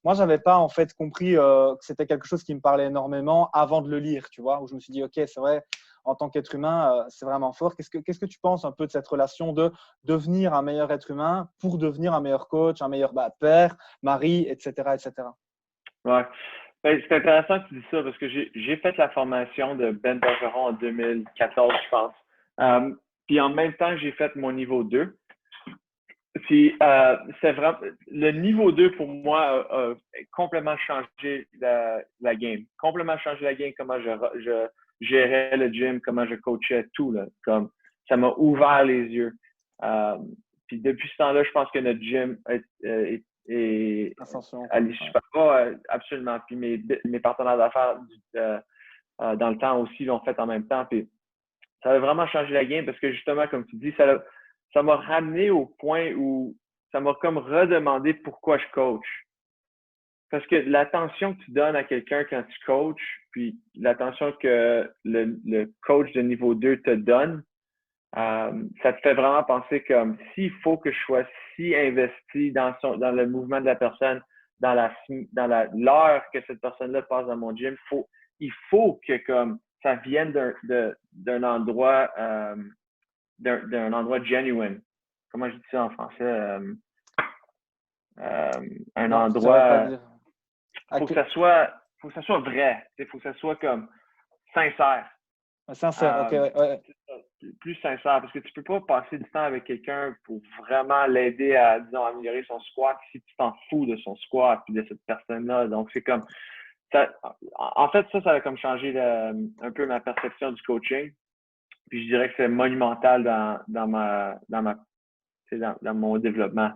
moi, j'avais pas en fait compris que c'était quelque chose qui me parlait énormément avant de le lire, tu vois, où je me suis dit, ok, c'est vrai, en tant qu'être humain, c'est vraiment fort. Qu'est-ce que tu penses un peu de cette relation de devenir un meilleur être humain pour devenir un meilleur coach, un meilleur père, mari, etc., etc. Ouais. Ben, c'est intéressant que tu dis ça parce que j'ai fait la formation de Ben Bergeron en 2014, je pense. Puis en même temps, j'ai fait mon niveau 2. Puis c'est vraiment le niveau 2 pour moi a complètement changé la game. Complètement changé la game, comment je gérais le gym, comment je coachais tout. Là, comme ça m'a ouvert les yeux. Puis depuis ce temps-là, je pense que notre gym est allé super absolument. Puis mes partenaires d'affaires dans le temps aussi l'ont fait en même temps. Puis ça a vraiment changé la game parce que justement, comme tu dis, ça m'a ramené au point où ça m'a comme redemandé pourquoi je coach. Parce que l'attention que tu donnes à quelqu'un quand tu coaches, puis l'attention que le coach de niveau 2 te donne, ça te fait vraiment penser comme s'il faut que je sois si investi dans le mouvement de la personne, dans l'heure que cette personne-là passe dans mon gym, il faut que comme ça vienne d'un endroit genuine. Comment je dis ça en français? Un endroit. Faut que ça soit vrai. Il faut que ça soit comme sincère. Sincère, ok. Ouais. Plus sincère, parce que tu peux pas passer du temps avec quelqu'un pour vraiment l'aider à, disons, améliorer son squat si tu t'en fous de son squat et de cette personne-là. Donc, c'est comme ça. En fait, ça a comme changé un peu ma perception du coaching. Puis je dirais que c'est monumental dans mon développement.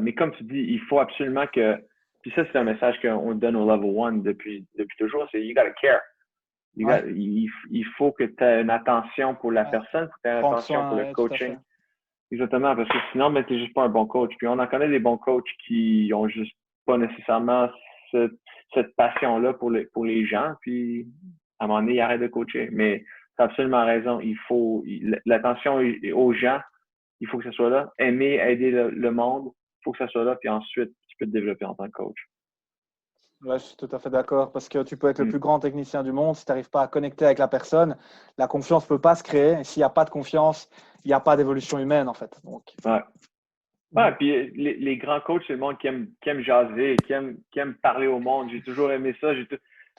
Mais comme tu dis, il faut absolument que. Puis ça, c'est un message qu'on donne au level 1 depuis toujours, c'est you gotta care. Il faut que tu aies une attention pour la personne, que tu aies une attention pour le coaching. Exactement, parce que sinon, tu n'es juste pas un bon coach. Puis on en connaît des bons coachs qui ont juste pas nécessairement cette passion-là pour les gens. Puis à un moment donné, ils arrêtent de coacher. Mais tu as absolument raison. Il faut l'attention aux gens, il faut que ça soit là. Aimer, aider le monde, il faut que ça soit là. Puis ensuite, tu peux te développer en tant que coach. Ouais, je suis tout à fait d'accord parce que tu peux être le plus grand technicien du monde. Si tu n'arrives pas à connecter avec la personne, la confiance ne peut pas se créer. Et s'il n'y a pas de confiance, il n'y a pas d'évolution humaine en fait. Donc, puis les grands coachs, c'est le monde qui aime jaser, qui aime parler au monde. J'ai toujours aimé ça.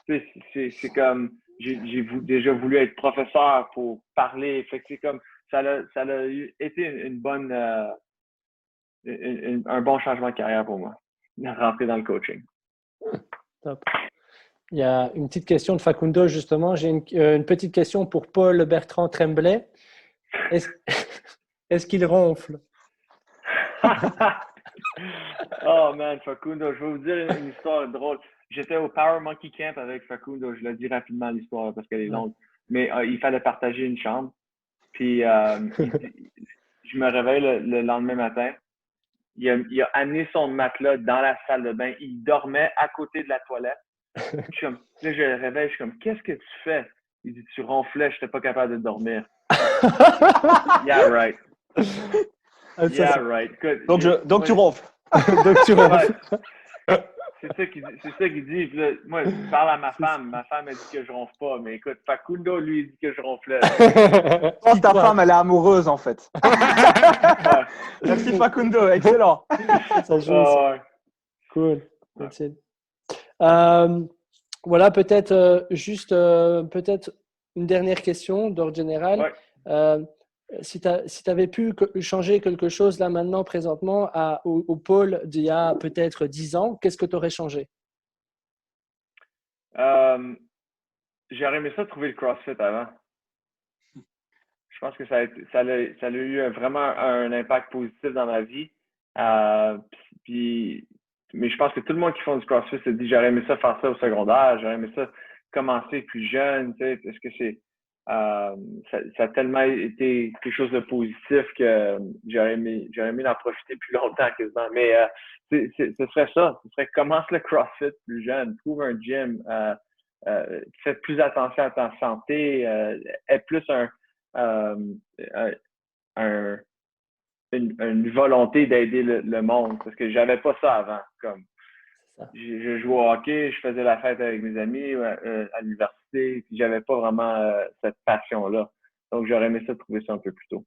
C'est comme j'ai déjà voulu être professeur pour parler. Fait que c'est comme ça a été un bon changement de carrière pour moi, de rentrer dans le coaching. Top. Il y a une petite question de Facundo, justement. J'ai une petite question pour Paul Bertrand Tremblay. Est-ce qu'il ronfle? Oh man, Facundo, je vais vous dire une histoire drôle. J'étais au Power Monkey Camp avec Facundo. Je le dis rapidement l'histoire parce qu'elle est longue. Mais il fallait partager une chambre. Puis je me réveille le lendemain matin. Il a amené son matelas dans la salle de bain. Il dormait à côté de la toilette. Là, je le réveille. Je suis comme, qu'est-ce que tu fais? Il dit, tu ronflais, je n'étais pas capable de dormir. Yeah, right. Yeah, right. Donc tu ronfles. Donc tu ronfles. C'est ça qu'il dit. Puis là, moi, je parle à ma femme. Ma femme, elle dit que je ronfle pas. Mais écoute, Facundo, lui, il dit que je ronflais. Je pense que ta Dis-toi. femme, elle est amoureuse, en fait. Ouais. Merci Facundo, excellent. Ça joue, ça. Ouais. Cool. Ouais. Excellent. Voilà, peut-être peut-être une dernière question d'ordre général. Ouais. Si tu avais pu changer quelque chose là maintenant, présentement, au pôle d'il y a peut-être 10 ans, qu'est-ce que tu aurais changé? J'aurais aimé ça trouver le CrossFit avant. Je pense que ça a eu vraiment un impact positif dans ma vie. Mais je pense que tout le monde qui fait du CrossFit se dit j'aurais aimé ça faire ça au secondaire, j'aurais aimé ça commencer plus jeune. Tu sais, est-ce que ça a tellement été quelque chose de positif que j'aurais aimé en profiter plus longtemps quasiment. Mais ce serait ça. Ce serait commence le CrossFit plus jeune, trouve un gym, fais plus attention à ta santé, aie plus une volonté d'aider le monde. Parce que j'avais pas ça avant. Comme je jouais au hockey, je faisais la fête avec mes amis à l'université, puis j'avais pas vraiment cette passion-là. Donc j'aurais aimé ça trouver ça un peu plus tôt.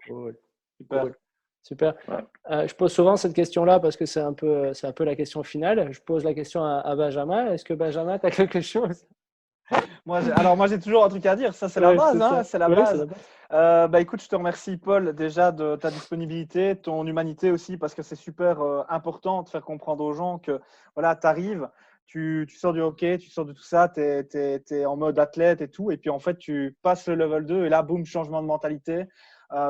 Cool. Super. Cool. Super. Ouais. Je pose souvent cette question-là parce que c'est un peu la question finale. Je pose la question à Benjamin. Est-ce que Benjamin, tu as quelque chose? Moi, j'ai toujours un truc à dire. Ça, c'est la Ouais, base. c'est Hein, ça. c'est la Ouais, base. c'est la base. Écoute, je te remercie, Paul, déjà de ta disponibilité, ton humanité aussi, parce que c'est super important de faire comprendre aux gens que voilà, tu arrives, tu sors du hockey, tu sors de tout ça, tu es en mode athlète et tout. Et puis, en fait, tu passes le level 2 et là, boum, changement de mentalité.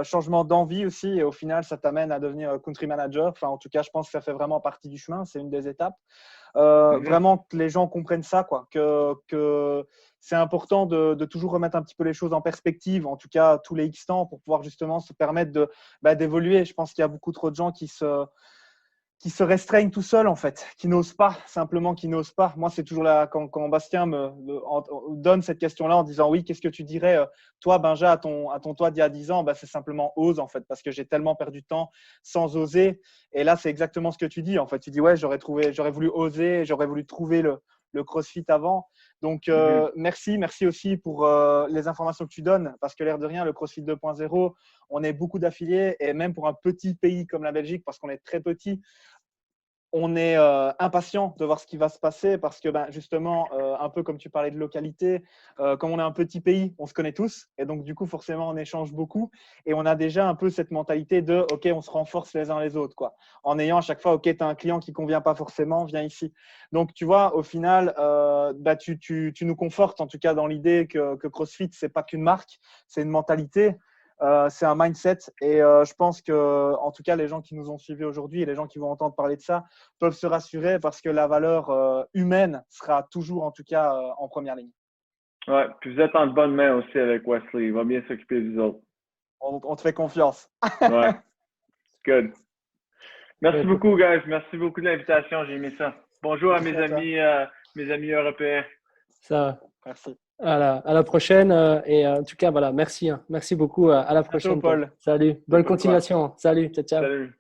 Changement d'envie aussi, et au final, ça t'amène à devenir country manager. Enfin, en tout cas, je pense que ça fait vraiment partie du chemin. C'est une des étapes. Vraiment que les gens comprennent ça, quoi. Que c'est important de toujours remettre un petit peu les choses en perspective, en tout cas tous les X temps, pour pouvoir justement se permettre d'évoluer. Je pense qu'il y a beaucoup trop de gens qui se restreignent tout seuls, en fait, qui n'osent pas, simplement qui n'osent pas. Moi, c'est toujours là, quand Bastien me donne cette question-là en disant oui, qu'est-ce que tu dirais, toi, Benja, à ton toi d'il y a 10 ans, c'est simplement ose, en fait, parce que j'ai tellement perdu de temps sans oser. Et là, c'est exactement ce que tu dis, en fait. Tu dis, ouais, j'aurais voulu oser, j'aurais voulu trouver le CrossFit avant. Donc, merci aussi pour les informations que tu donnes, parce que l'air de rien, le CrossFit 2.0, on est beaucoup d'affiliés, et même pour un petit pays comme la Belgique, parce qu'on est très petit, on est impatient de voir ce qui va se passer parce que justement, un peu comme tu parlais de localité, comme on est un petit pays, on se connaît tous et donc du coup forcément on échange beaucoup et on a déjà un peu cette mentalité de ok, on se renforce les uns les autres, quoi, en ayant à chaque fois ok, tu as un client qui convient pas forcément, viens ici. Donc tu vois, au final, tu nous confortes en tout cas dans l'idée que CrossFit c'est pas qu'une marque, c'est une mentalité. C'est un mindset et je pense que, en tout cas, les gens qui nous ont suivis aujourd'hui et les gens qui vont entendre parler de ça peuvent se rassurer parce que la valeur humaine sera toujours, en tout cas, en première ligne. Ouais, puis vous êtes en bonne main aussi avec Wesley. Il va bien s'occuper de vous autres. On te fait confiance. Ouais, good. Merci beaucoup, guys. Merci beaucoup de l'invitation. J'ai aimé ça. Bonjour à mes amis européens. Ça. Merci. À la prochaine. Et en tout cas, voilà, merci. Merci beaucoup. À la prochaine. Bientôt, Paul. Salut. Bonne continuation. Salut. Ciao, ciao. Salut.